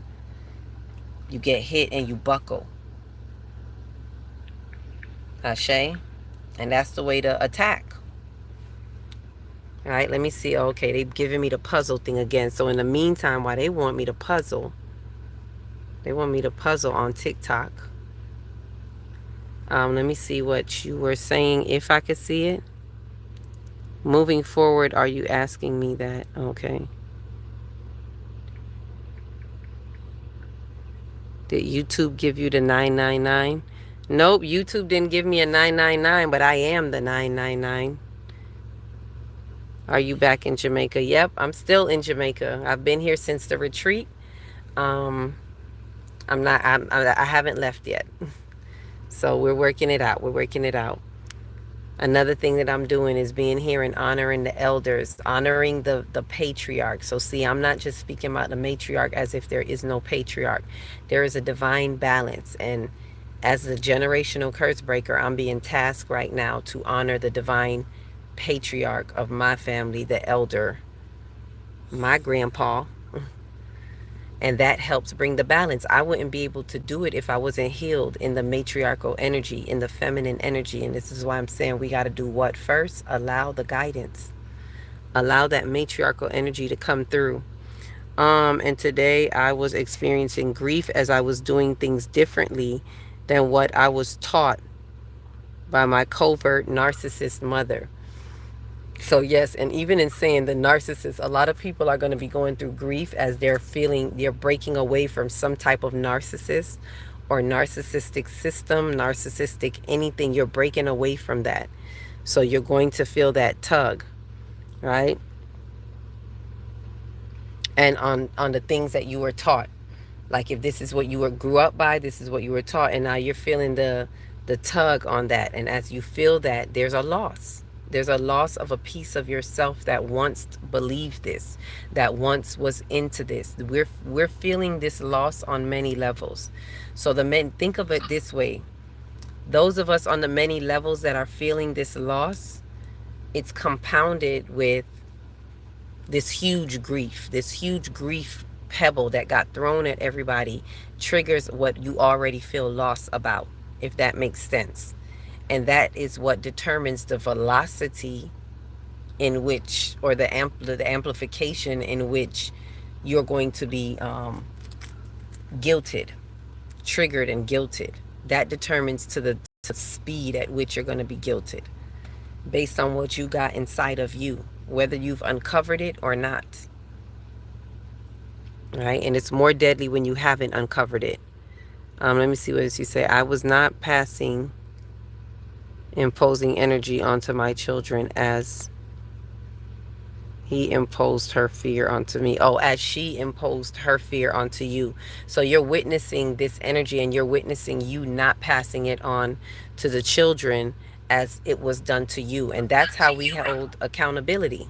S1: You get hit and you buckle. Ashe? And that's the way to attack. All right, let me see. Okay, they've given me the puzzle thing again. So in the meantime, while they want me to puzzle on TikTok. Let me see what you were saying, if I could see it. Moving forward, are you asking me that? Okay. Did YouTube give you the 999? Nope, YouTube didn't give me a 999, but I am the 999. Are you back in Jamaica? Yep, I'm still in Jamaica. I've been here since the retreat. I haven't left yet. So we're working it out. Another thing that I'm doing is being here and honoring the elders, honoring the patriarch. So see, I'm not just speaking about the matriarch as if there is no patriarch. There is a divine balance. And As the generational curse breaker, I'm being tasked right now to honor the divine patriarch of my family, the elder, my grandpa, and that helps bring the balance. I wouldn't be able to do it if I wasn't healed in the matriarchal energy, in the feminine energy. And this is why I'm saying we got to do what first? Allow the guidance, allow that matriarchal energy to come through. And today I was experiencing grief as I was doing things differently than what I was taught by my covert narcissist mother. So yes, and even in saying the narcissist, a lot of people are going to be going through grief as they're feeling they're breaking away from some type of narcissist or narcissistic system, narcissistic anything. You're breaking away from that. So you're going to feel that tug, right? And on the things that you were taught. Like if this is what you grew up by, this is what you were taught, and now you're feeling the tug on that. And as you feel that, there's a loss. There's a loss of a piece of yourself that once believed this, that once was into this. We're feeling this loss on many levels. So the men, think of it this way. Those of us on the many levels that are feeling this loss, it's compounded with this huge grief pebble that got thrown at everybody triggers what you already feel lost about, if that makes sense. And that is what determines the velocity in which, or the amplification in which you're going to be guilted, triggered and guilted. That determines to the speed at which you're going to be guilted based on what you got inside of you, whether you've uncovered it or not. Right? And it's more deadly when you haven't uncovered it. Let me see what does he say. I was not passing imposing energy onto my children as he imposed her fear onto me. Oh, as she imposed her fear onto you. So you're witnessing this energy and you're witnessing you not passing it on to the children as it was done to you. And that's how we hold accountability.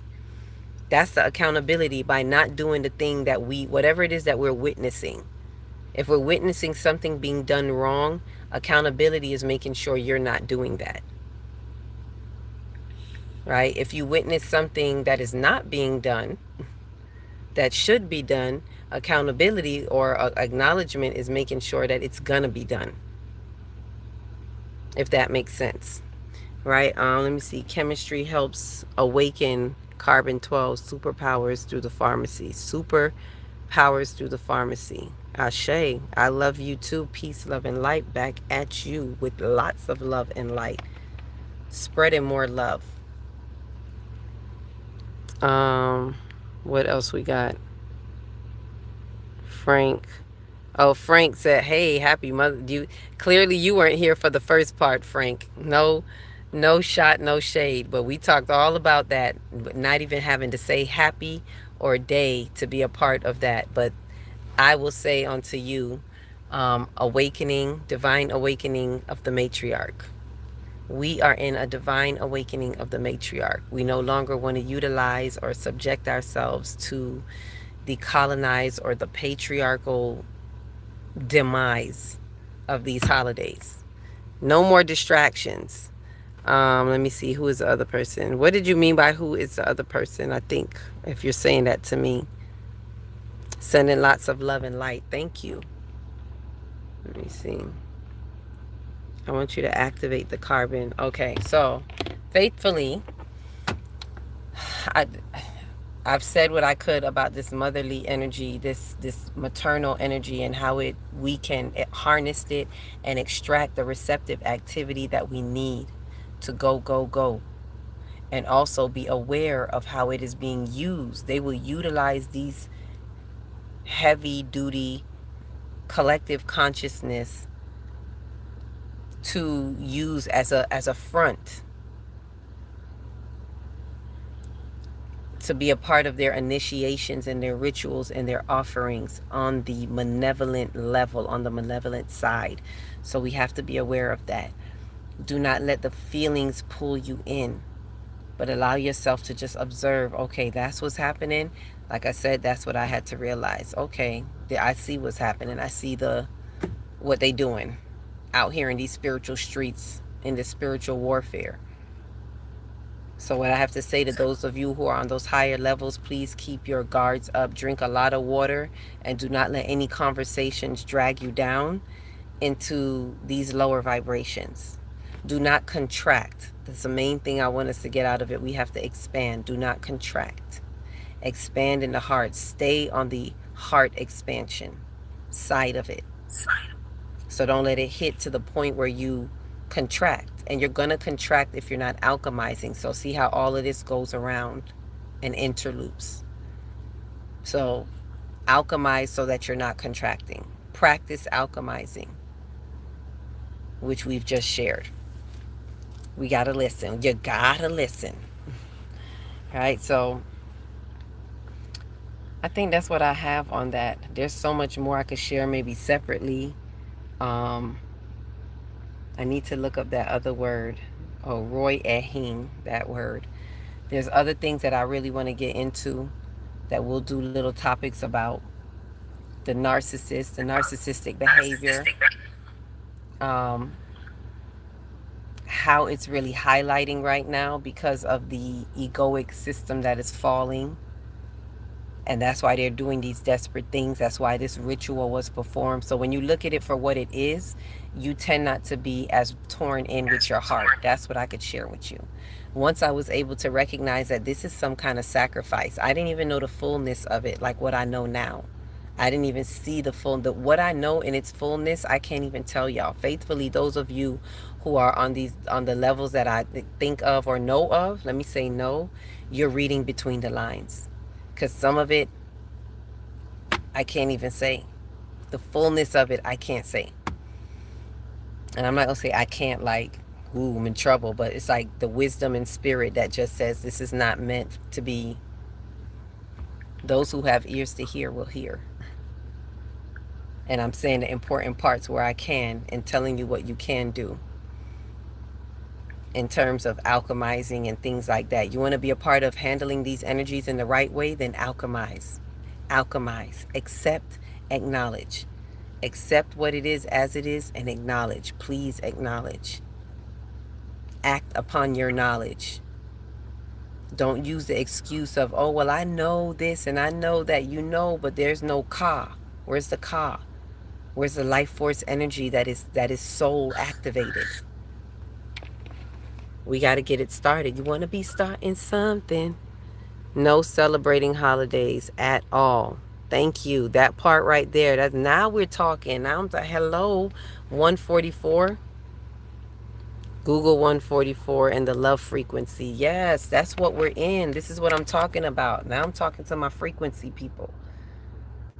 S1: That's the accountability, by not doing the thing that whatever it is that we're witnessing. If we're witnessing something being done wrong, accountability is making sure you're not doing that. Right? If you witness something that is not being done, that should be done, accountability or acknowledgement is making sure that it's gonna be done. If that makes sense. Right? Let me see. Chemistry helps awaken carbon 12 superpowers through the pharmacy. Superpowers through the pharmacy. Ashe, I love you too. Peace, love, and light back at you with lots of love and light. Spreading more love. What else we got? Frank. Oh, Frank said, hey, happy mother. Clearly you weren't here for the first part, Frank. No shot, no shade. But we talked all about that, not even having to say happy or day to be a part of that. But I will say unto you, awakening, divine awakening of the matriarch. We are in a divine awakening of the matriarch. We no longer want to utilize or subject ourselves to the colonized or the patriarchal demise of these holidays. No more distractions. Let me see, who is the other person? What did you mean by who is the other person? I think if you're saying that to me. Sending lots of love and light. Thank you. Let me see. I want you to activate the carbon. Okay, so faithfully, I've said what I could about this motherly energy, this maternal energy, and how we can harness it and extract the receptive activity that we need to go. And also be aware of how it is being used. They will utilize these heavy duty collective consciousness to use as a front to be a part of their initiations and their rituals and their offerings on the malevolent level, on the malevolent side. So we have to be aware of that. Do not let the feelings pull you in, but allow yourself to just observe. Okay, that's what's happening. Like I said, that's what I had to realize. Okay, I see what's happening. I see what they doing. out here in these spiritual streets, in this spiritual warfare. So what I have to say to those of you who are on those higher levels, please keep your guards up, drink a lot of water, and do not let any conversations drag you down into these lower vibrations. Do not contract. That's the main thing I want us to get out of it. We have to expand. Do not contract. Expand in the heart. Stay on the heart expansion side of it. So don't let it hit to the point where you contract. And you're going to contract if you're not alchemizing. So see how all of this goes around and interloops. So alchemize so that you're not contracting. Practice alchemizing, which we've just shared. We got to listen. You got to listen. All right. So I think that's what I have on that. There's so much more I could share maybe separately. Um, I need to look up that other word. Oh, Roy Ehing, that word. There's other things that I really want to get into that we'll do little topics about the narcissist, the narcissistic behavior, um, how it's really highlighting right now because of the egoic system that is falling. And that's why they're doing these desperate things. That's why this ritual was performed. So when you look at it for what it is, you tend not to be as torn in with your heart. That's what I could share with you. Once I was able to recognize that this is some kind of sacrifice, I didn't even know the fullness of it like what I know now. I didn't even see what I know in its fullness. I can't even tell y'all. Faithfully, those of you who are on the levels that I think of or know of, let me say no, you're reading between the lines. Because some of it, I can't even say. The fullness of it, I can't say. And I'm not going to say I can't like, ooh, I'm in trouble. But it's like the wisdom and spirit that just says this is not meant to be. Those who have ears to hear will hear. And I'm saying the important parts where I can and telling you what you can do in terms of alchemizing and things like that. You want to be a part of handling these energies in the right way, then alchemize. Alchemize. Accept, acknowledge. Accept what it is as it is and acknowledge. Please acknowledge. Act upon your knowledge. Don't use the excuse of, oh, well, I know this and I know that, you know, but there's no ka. Where's the ka? Where's the life force energy that is soul activated? We got to get it started. You want to be starting something. No celebrating holidays at all. Thank you. That part right there. That's now we're talking. Now I'm like, hello, 144. Google 144 and the love frequency. Yes, that's what we're in. This is what I'm talking about. Now I'm talking to my frequency people.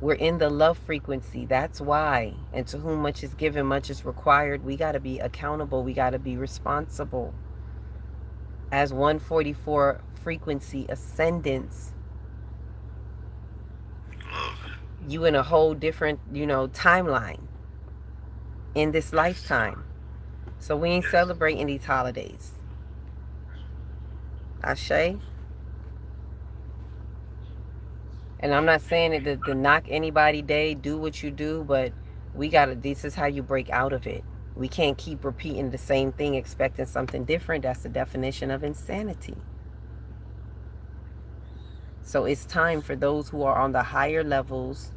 S1: We're in the love frequency. That's why. And to whom much is given, much is required. We got to be accountable. We got to be responsible. As 144 frequency ascendants, you in a whole different, timeline in this lifetime. So we ain't celebrating these holidays. Ashe. And I'm not saying it to knock anybody day, do what you do, but this is how you break out of it. We can't keep repeating the same thing, expecting something different. That's the definition of insanity. So it's time for those who are on the higher levels,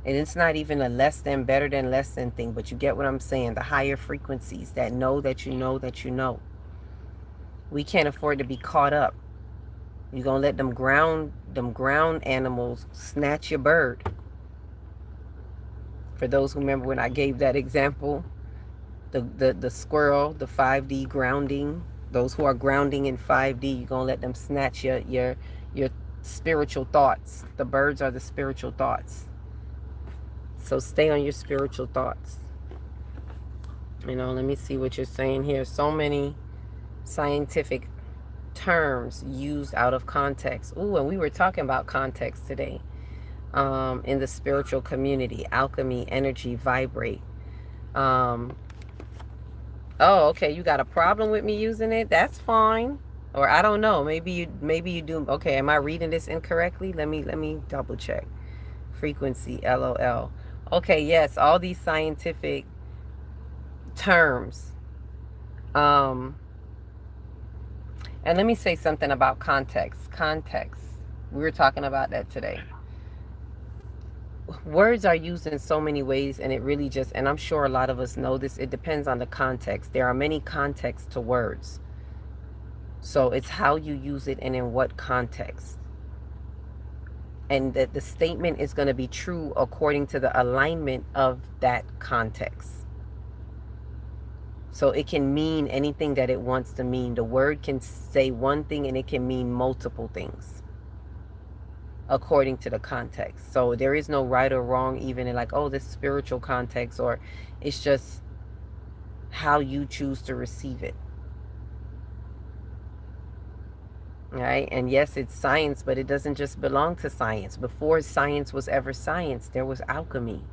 S1: and it's not even a less than, better than, less than thing, but you get what I'm saying, the higher frequencies that know that you know that you know. We can't afford to be caught up. You're going to let them ground animals snatch your bird. For those who remember when I gave that example, the squirrel, the 5D grounding, those who are grounding in 5D, you're going to let them snatch your spiritual thoughts. The birds are the spiritual thoughts. So stay on your spiritual thoughts. Let me see what you're saying here. So many scientific terms used out of context. Ooh, and we were talking about context today. In the spiritual community, alchemy, energy, vibrate. Oh, okay, you got a problem with me using it? That's fine. Or I don't know. Maybe you do. Okay, am I reading this incorrectly? Let me double check. Frequency, LOL. Okay, yes, all these scientific terms. Um, and let me say something about context. Context. We were talking about that today. Words are used in so many ways, and it really just, and I'm sure a lot of us know this, it depends on the context. There are many contexts to words. So it's how you use it and in what context. And that the statement is going to be true according to the alignment of that context. So it can mean anything that it wants to mean. The word can say one thing and it can mean multiple things according to the context. So there is no right or wrong even in like, oh, this spiritual context, or it's just how you choose to receive it. Right? And yes, it's science, but it doesn't just belong to science. Before science was ever science, there was alchemy.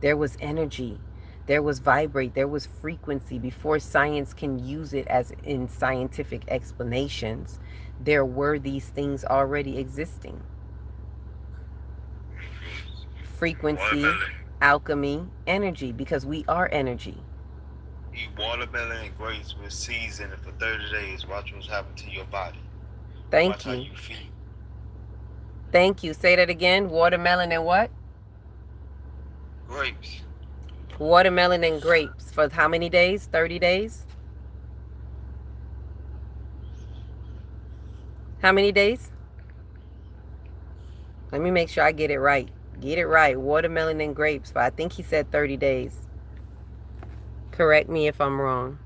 S1: There was energy. There was vibrate. There was frequency. Before science can use it as in scientific explanations, there were these things already existing. Frequency, alchemy, energy, because we are energy.
S2: Eat watermelon and grapes with seasoning for 30 days. Watch what's happening to your body.
S1: Thank
S2: Watch
S1: you.
S2: how you feel.
S1: Thank you. Say that again. Watermelon and what?
S2: Grapes.
S1: Watermelon and grapes for how many days? 30 days? How many days? Let me make sure I get it right. Get it right. Watermelon and grapes. But I think he said 30 days. Correct me if I'm wrong.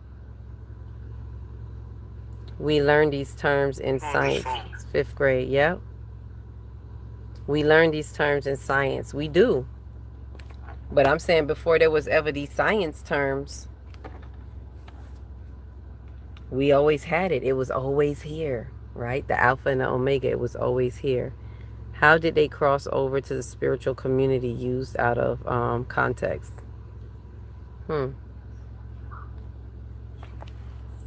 S1: We learned these terms in science. 5th grade. Yep. We learned these terms in science. We do. But I'm saying before there was ever these science terms, we always had it. It was always here, right? The alpha and the omega, it was always here. How did they cross over to the spiritual community used out of context?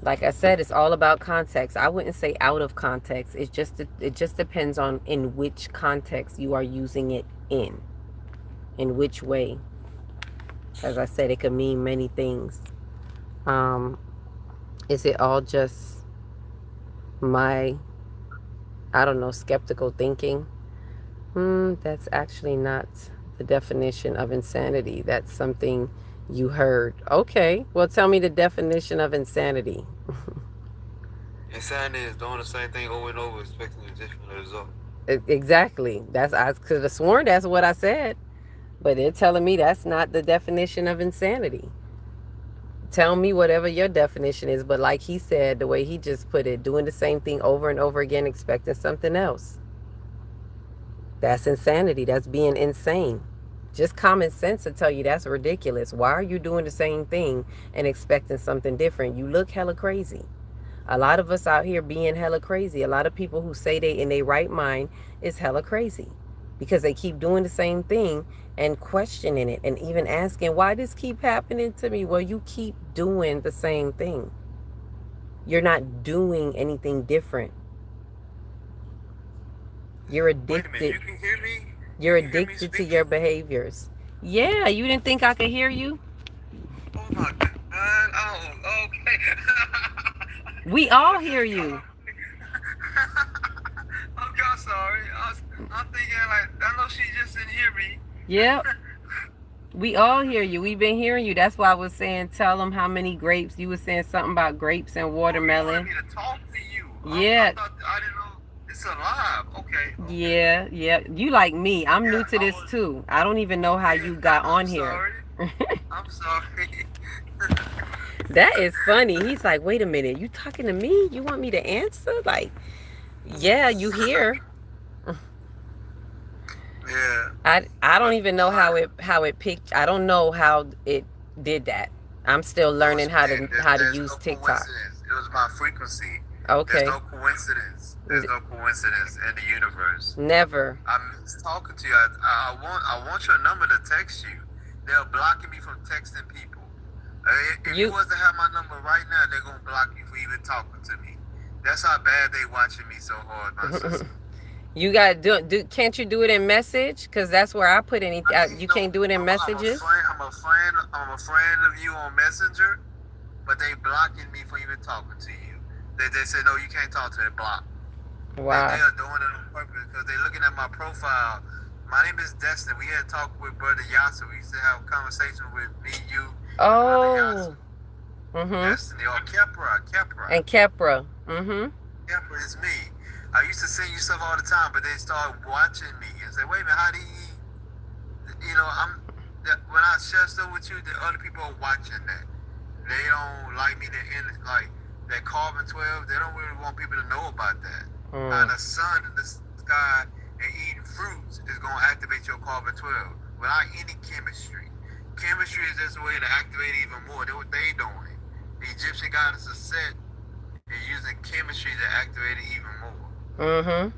S1: Like I said, it's all about context. I wouldn't say out of context. It just depends on in which context you are using it in which way. As I said, it could mean many things. Is it all just my, I don't know, skeptical thinking? That's actually not the definition of insanity. That's something you heard. Okay, well, tell me the definition of insanity.
S2: Insanity is doing the same thing over and over, expecting a different result.
S1: Exactly. I could have sworn that's what I said, but they're telling me that's not the definition of insanity. Tell me whatever your definition is, but like he said, the way he just put it, doing the same thing over and over again, expecting something else. That's insanity. That's being insane. Just common sense will tell you that's ridiculous. Why are you doing the same thing and expecting something different? You look hella crazy. A lot of us out here being hella crazy. A lot of people who say they in their right mind is hella crazy because they keep doing the same thing and questioning it and even asking, why this keep happening to me? Well, you keep doing the same thing. You're not doing anything different. You're addicted.
S2: Wait a minute, you can hear me?
S1: You're addicted to your behaviors. Yeah, you didn't think I could hear you?
S2: Oh my God. Oh, okay.
S1: We all hear you.
S2: Okay, I'm sorry. I'm thinking like, I know she just didn't hear me.
S1: Yep. We all hear you. We've been hearing you. That's why I was saying, tell them how many grapes. You were saying something about grapes and watermelon.
S2: You wanted me to talk to you.
S1: Yeah.
S2: I didn't know. It's alive. Okay.
S1: Yeah. You like me. I'm new to this too. I don't even know how you got on here.
S2: I'm sorry.
S1: That is funny. He's like, wait a minute. You talking to me? You want me to answer? Like, yeah, you here.
S2: Yeah.
S1: I don't even know how it picked. I don't know how it did that. I'm still learning how to use TikTok.
S2: It was my frequency.
S1: Okay.
S2: There's no coincidence. There's no coincidence in the universe.
S1: Never.
S2: I'm talking to you. I want your number to text you. They're blocking me from texting people. If you was to have my number right now, they're gonna block you for even talking to me. That's how bad they watching me so hard, my sister.
S1: You got do can't you do it in message? Because that's where I put anything. You can't do it in messages.
S2: I'm I'm a friend of you on Messenger, but they blocking me from even talking to you. They say no, you can't talk to that block. They
S1: Wow.
S2: are doing it on purpose because they're looking at my profile. My name is Destin. We had talked with Brother Yasser. We used to have a conversation with me, you, and Brother
S1: Oh.
S2: Yasser.
S1: Mm-hmm.
S2: Destiny or Kepra. Kepra.
S1: And Kepra. Mm-hmm.
S2: Kepra is me. I used to send you stuff all the time, but they started watching me and say, "Wait a minute, how do I'm when I share stuff with you, the other people are watching that. They don't like me to end like that carbon 12. They don't really want people to know about that. How
S1: Mm.
S2: the sun in the sky and eating fruits is gonna activate your carbon 12 without any chemistry. Chemistry is just a way to activate it even more. That's what they doing. The Egyptian goddess is set and using chemistry to activate it even more.
S1: Mm-hmm.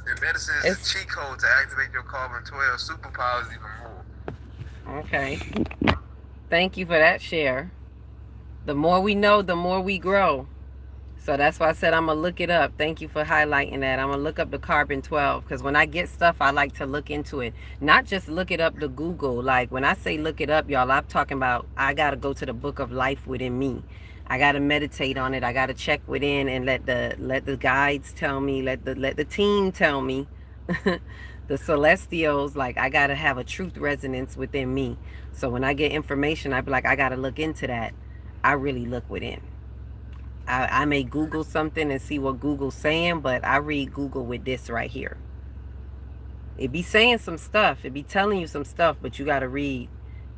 S2: And medicine is a
S1: It's
S2: cheat code to activate your carbon 12 superpowers even more.
S1: okay. Thank you for that share. The more we know, the more we grow. So that's why I said I'm gonna look it up. Thank you for highlighting that. I'm gonna look up the carbon 12 because when I get stuff, I like to look into it. Not just look it up to Google. Like when I say look it up, y'all, I'm talking about I gotta go to the book of life within me. I gotta meditate on it. I gotta check within and let the guides tell me. Let the team tell me. The celestials, like I gotta have a truth resonance within me. So when I get information, I be like, I gotta look into that. I really look within. I may Google something and see what Google's saying, but I read Google with this right here. It be saying some stuff. It be telling you some stuff, but you got to read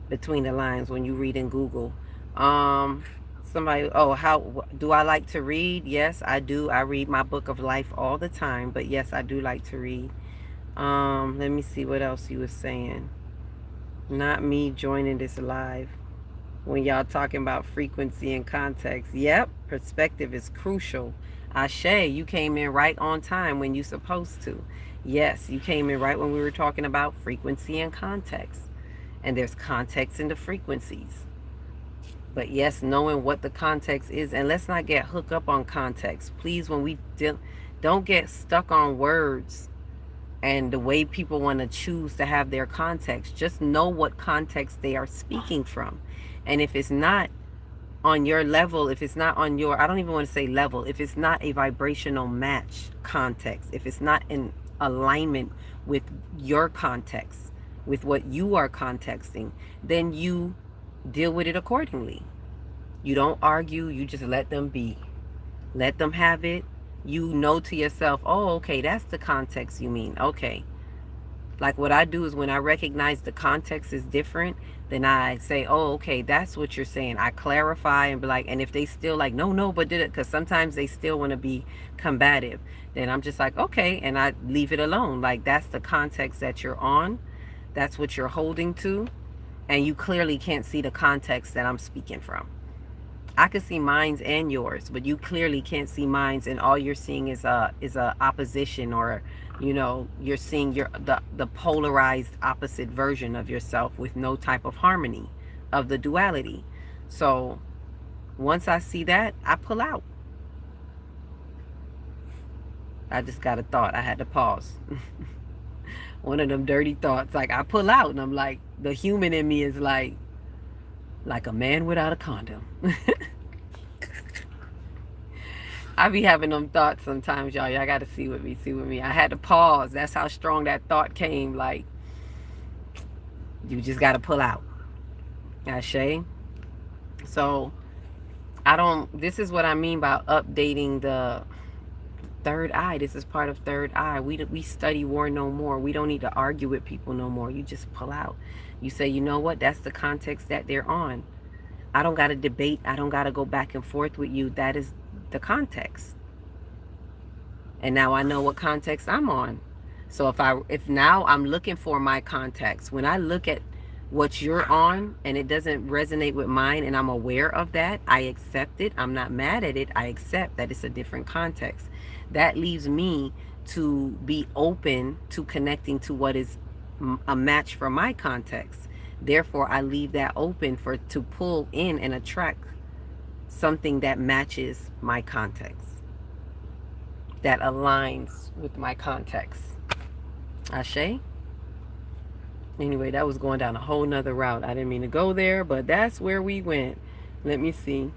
S1: between the lines when you read in Google. Um, somebody, oh, how do I like to read? Yes, I do. I read my book of life all the time, but yes, I do like to read. Let me see what else you was saying. Not me joining this live. When y'all talking about frequency and context. Yep, perspective is crucial. Ashe, you came in right on time when you supposed to. Yes, you came in right when we were talking about frequency and context. And there's context in the frequencies. But yes, knowing what the context is, and let's not get hooked up on context. Please, when we don't get stuck on words and the way people want to choose to have their context. Just know what context they are speaking from. And if it's not on your level, if it's not on your, I don't even want to say level, if it's not a vibrational match context, if it's not in alignment with your context, with what you are contexting, then you deal with it accordingly. You don't argue, you just let them be. Let them have it. You know to yourself, oh, okay, that's the context you mean. Okay. Like what I do is when I recognize the context is different, then I say, oh, okay, that's what you're saying. I clarify and be like, and if they still like, no, no, but did it, because sometimes they still want to be combative, then I'm just like, okay, and I leave it alone. Like that's the context that you're on, that's what you're holding to, and you clearly can't see the context that I'm speaking from. I could see mine's and yours, but you clearly can't see mine's, and all you're seeing is a opposition, or you're seeing the polarized opposite version of yourself with no type of harmony of the duality. So once I see that, I pull out. I just got a thought. I had to pause. One of them dirty thoughts. Like I pull out, and I'm like, the human in me is like a man without a condom. I be having them thoughts sometimes, y'all. Y'all got to see with me, see with me. I had to pause. That's how strong that thought came. Like, you just got to pull out. Ashe. So, this is what I mean by updating the third eye. This is part of third eye. We study war no more. We don't need to argue with people no more. You just pull out. You say, you know what? That's the context that they're on. I don't got to debate. I don't got to go back and forth with you. That is the context. And now I know what context I'm on. So if now I'm looking for my context, when I look at what you're on and it doesn't resonate with mine and I'm aware of that, I accept it. I'm not mad at it. I accept that it's a different context. That leaves me to be open to connecting to what is a match for my context. Therefore, I leave that open for to pull in and attract something that matches my context, that aligns with my context. Ashe? Anyway, that was going down a whole nother route. I didn't mean to go there, but that's where we went. Let me see.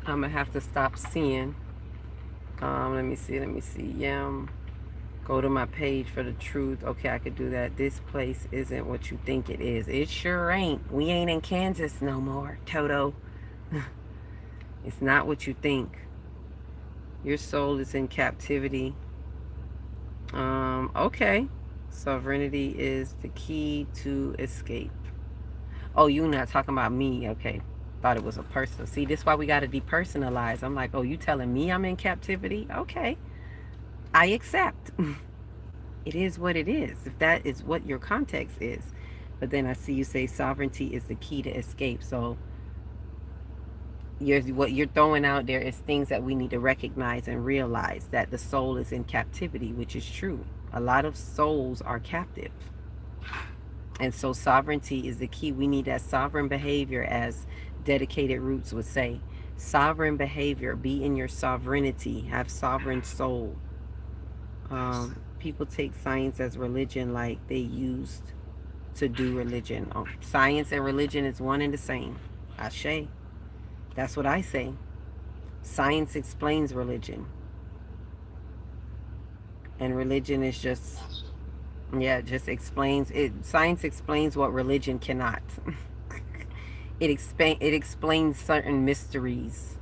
S1: I'm gonna have to stop seeing. Let me see. Let me see. Yam. Go to my page for the truth. Okay, I could do that. This place isn't what you think it is. It sure ain't. We ain't in Kansas no more, Toto. It's not what you think. Your soul is in captivity. Okay. Sovereignty is the key to escape. Oh, you not talking about me. Okay. Thought it was a person. See, this is why we got to depersonalize. I'm like, oh, you telling me I'm in captivity? Okay. I accept. It is what it is, if that is what your context is. But then I see you say sovereignty is the key to escape. So what you're throwing out there is things that we need to recognize and realize that the soul is in captivity, which is true. A lot of souls are captive. And so sovereignty is the key. We need that sovereign behavior, as dedicated roots would say. Sovereign behavior, be in your sovereignty, have sovereign soul. People take science as religion like they used to do religion. Science and religion is one and the same. Ashe. That's what I say. Science explains religion. And religion is just, yeah, just explains it. Science explains what religion cannot. It explains certain mysteries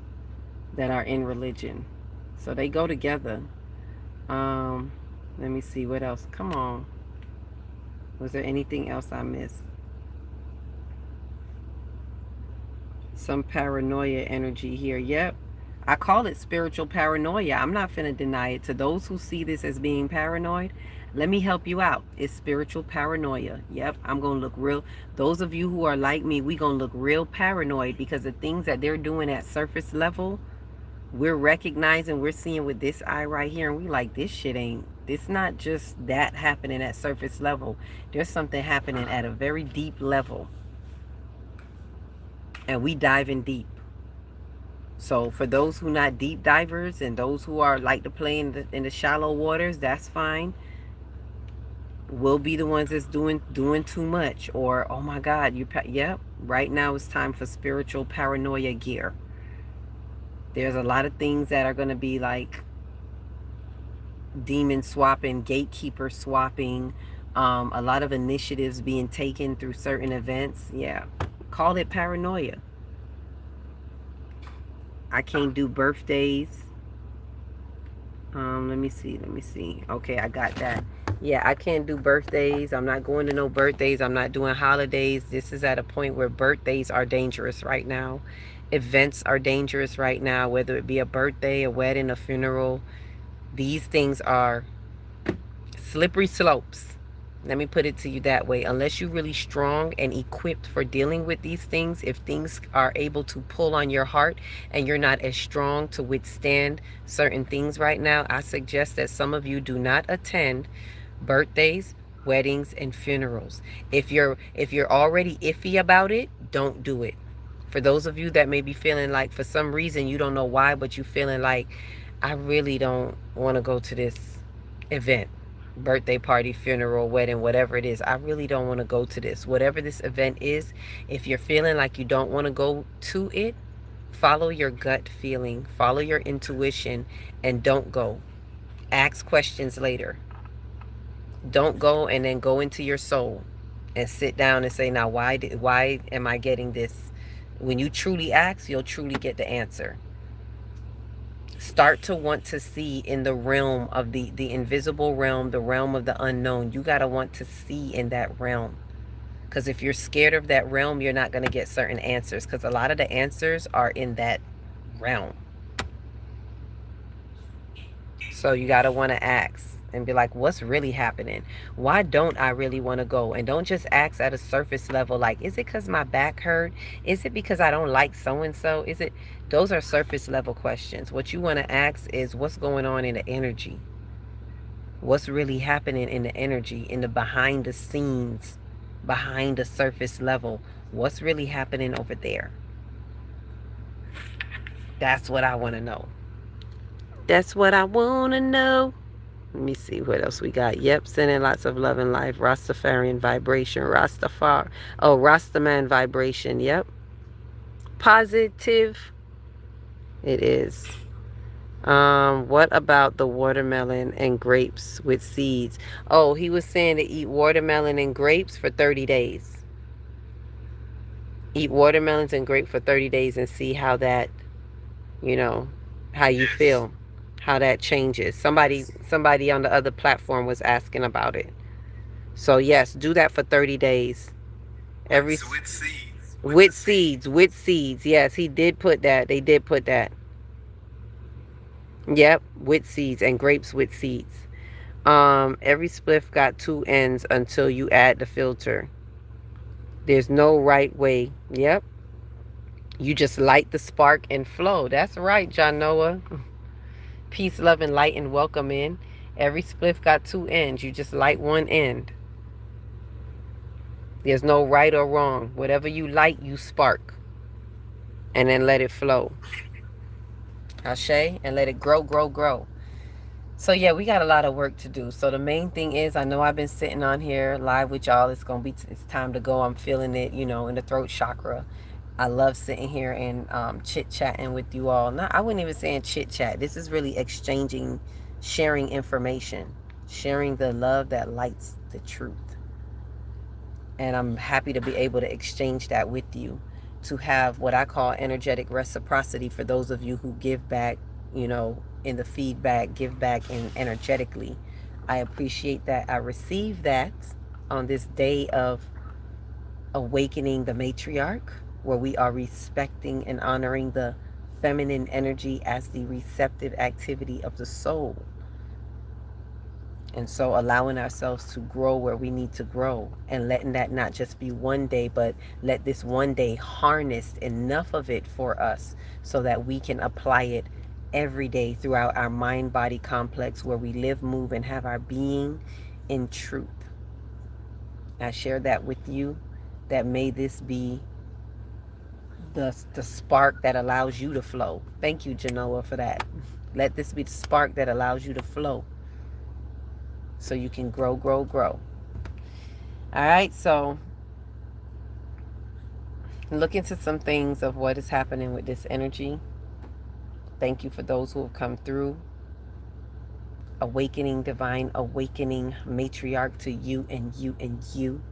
S1: that are in religion. So they go together. Let me see what else. Come on. Was there anything else I missed? Some paranoia energy here. Yep. I call it spiritual paranoia. I'm not finna deny it. To those who see this as being paranoid, let me help you out. It's spiritual paranoia. Yep. I'm gonna look real. Those of you who are like me, we gonna look real paranoid because the things that they're doing at surface level, we're recognizing, we're seeing with this eye right here, and we like, this shit ain't, it's not just that happening at surface level. There's something happening at a very deep level, and we diving deep. So for those who not deep divers and those who are like to play in the shallow waters, that's fine. We'll be the ones that's doing too much, or oh my God, yep. Right now it's time for spiritual paranoia gear. There's a lot of things that are going to be like demon swapping, gatekeeper swapping, a lot of initiatives being taken through certain events. Yeah, call it paranoia. I can't do birthdays. Let me see. Okay, I got that. Yeah, I can't do birthdays. I'm not going to no birthdays. I'm not doing holidays. This is at a point where birthdays are dangerous right now. Events are dangerous right now, whether it be a birthday, a wedding, a funeral. These things are slippery slopes. Let me put it to you that way. Unless you're really strong and equipped for dealing with these things, if things are able to pull on your heart and you're not as strong to withstand certain things right now, I suggest that some of you do not attend birthdays, weddings, and funerals. If you're already iffy about it, don't do it. For those of you that may be feeling like for some reason you don't know why, but you feeling like I really don't want to go to this event, birthday party, funeral, wedding, whatever it is. I really don't want to go to this. Whatever this event is, if you're feeling like you don't want to go to it, follow your gut feeling, follow your intuition, and don't go. Ask questions later. Don't go and then go into your soul and sit down and say, now why am I getting this? When you truly ask, you'll truly get the answer. Start to want to see in the realm of the invisible realm, the realm of the unknown. You got to want to see in that realm. Because if you're scared of that realm, you're not going to get certain answers. Because a lot of the answers are in that realm. So you got to want to ask and be like, what's really happening? Why don't I really want to go? And don't just ask at a surface level, like, is it because my back hurt? Is it because I don't like so-and-so? Is it? Those are surface level questions. What you want to ask is what's going on in the energy? What's really happening in the energy, in the behind the scenes, behind the surface level? What's really happening over there? That's what I want to know. That's what I want to know. Let me see what else we got. Yep, sending lots of love and life. Rastafarian vibration. Rastafar. Oh, Rastaman vibration. Yep. Positive. It is. What about the watermelon and grapes with seeds? Oh, he was saying to eat watermelon and grapes for 30 days. Eat watermelons and grape for 30 days and see how that, you know, how you
S2: Yes.
S1: feel, how that changes. Somebody on the other platform was asking about it. So yes, do that for 30 days. Every
S2: With seeds. With the
S1: with
S2: seeds.
S1: seeds, with seeds. Yes, he did put that. They did put that. Yep, with seeds and grapes with seeds. Every spliff got two ends until you add the filter. There's no right way. Yep. You just light the spark and flow. That's right, John Noah. Peace, love, and light and welcome in. Every spliff got two ends. You just light one end. There's no right or wrong. Whatever you light, you spark. And then let it flow. Ashe, and let it grow, grow, grow. So yeah, we got a lot of work to do. So the main thing is, I know I've been sitting on here live with y'all. It's gonna be, it's time to go. I'm feeling it, in the throat chakra. I love sitting here and chit chatting with you all. Not, I wouldn't even say chit chat. This is really exchanging, sharing information, sharing the love that lights the truth. And I'm happy to be able to exchange that with you, to have what I call energetic reciprocity for those of you who give back, in the feedback, give back in energetically. I appreciate that. I receive that on this day of awakening the matriarch, where we are respecting and honoring the feminine energy as the receptive activity of the soul. And so allowing ourselves to grow where we need to grow, and letting that not just be one day, but let this one day harness enough of it for us so that we can apply it every day throughout our mind body complex, where we live, move, and have our being in truth. I share that with you, that may this be the spark that allows you to flow. Thank you, Genoa, for that. Let this be the spark that allows you to flow so you can grow, grow, grow. All right, so look into some things of what is happening with this energy. Thank you for those who have come through. Awakening, divine awakening, matriarch to you and you and you.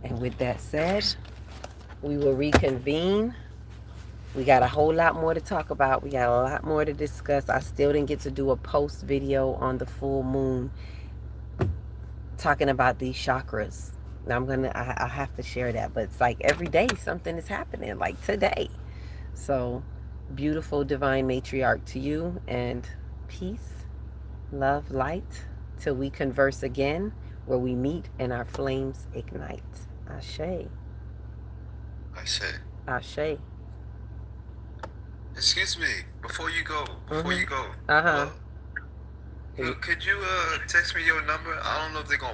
S1: And with that said, we will reconvene. We got a whole lot more to talk about. We got a lot more to discuss. I still didn't get to do a post video on the full moon talking about these chakras. Now I'll have to share that, but it's like every day something is happening, like today. So, beautiful divine matriarch to you, and peace, love, light, till we converse again, where we meet and our flames ignite. Ashe.
S2: I say.
S1: Ashe.
S2: Excuse me. Before you go. Before
S1: Mm-hmm.
S2: you go.
S1: Uh-huh.
S2: Hello. Could you text me your number? I don't know if they're gonna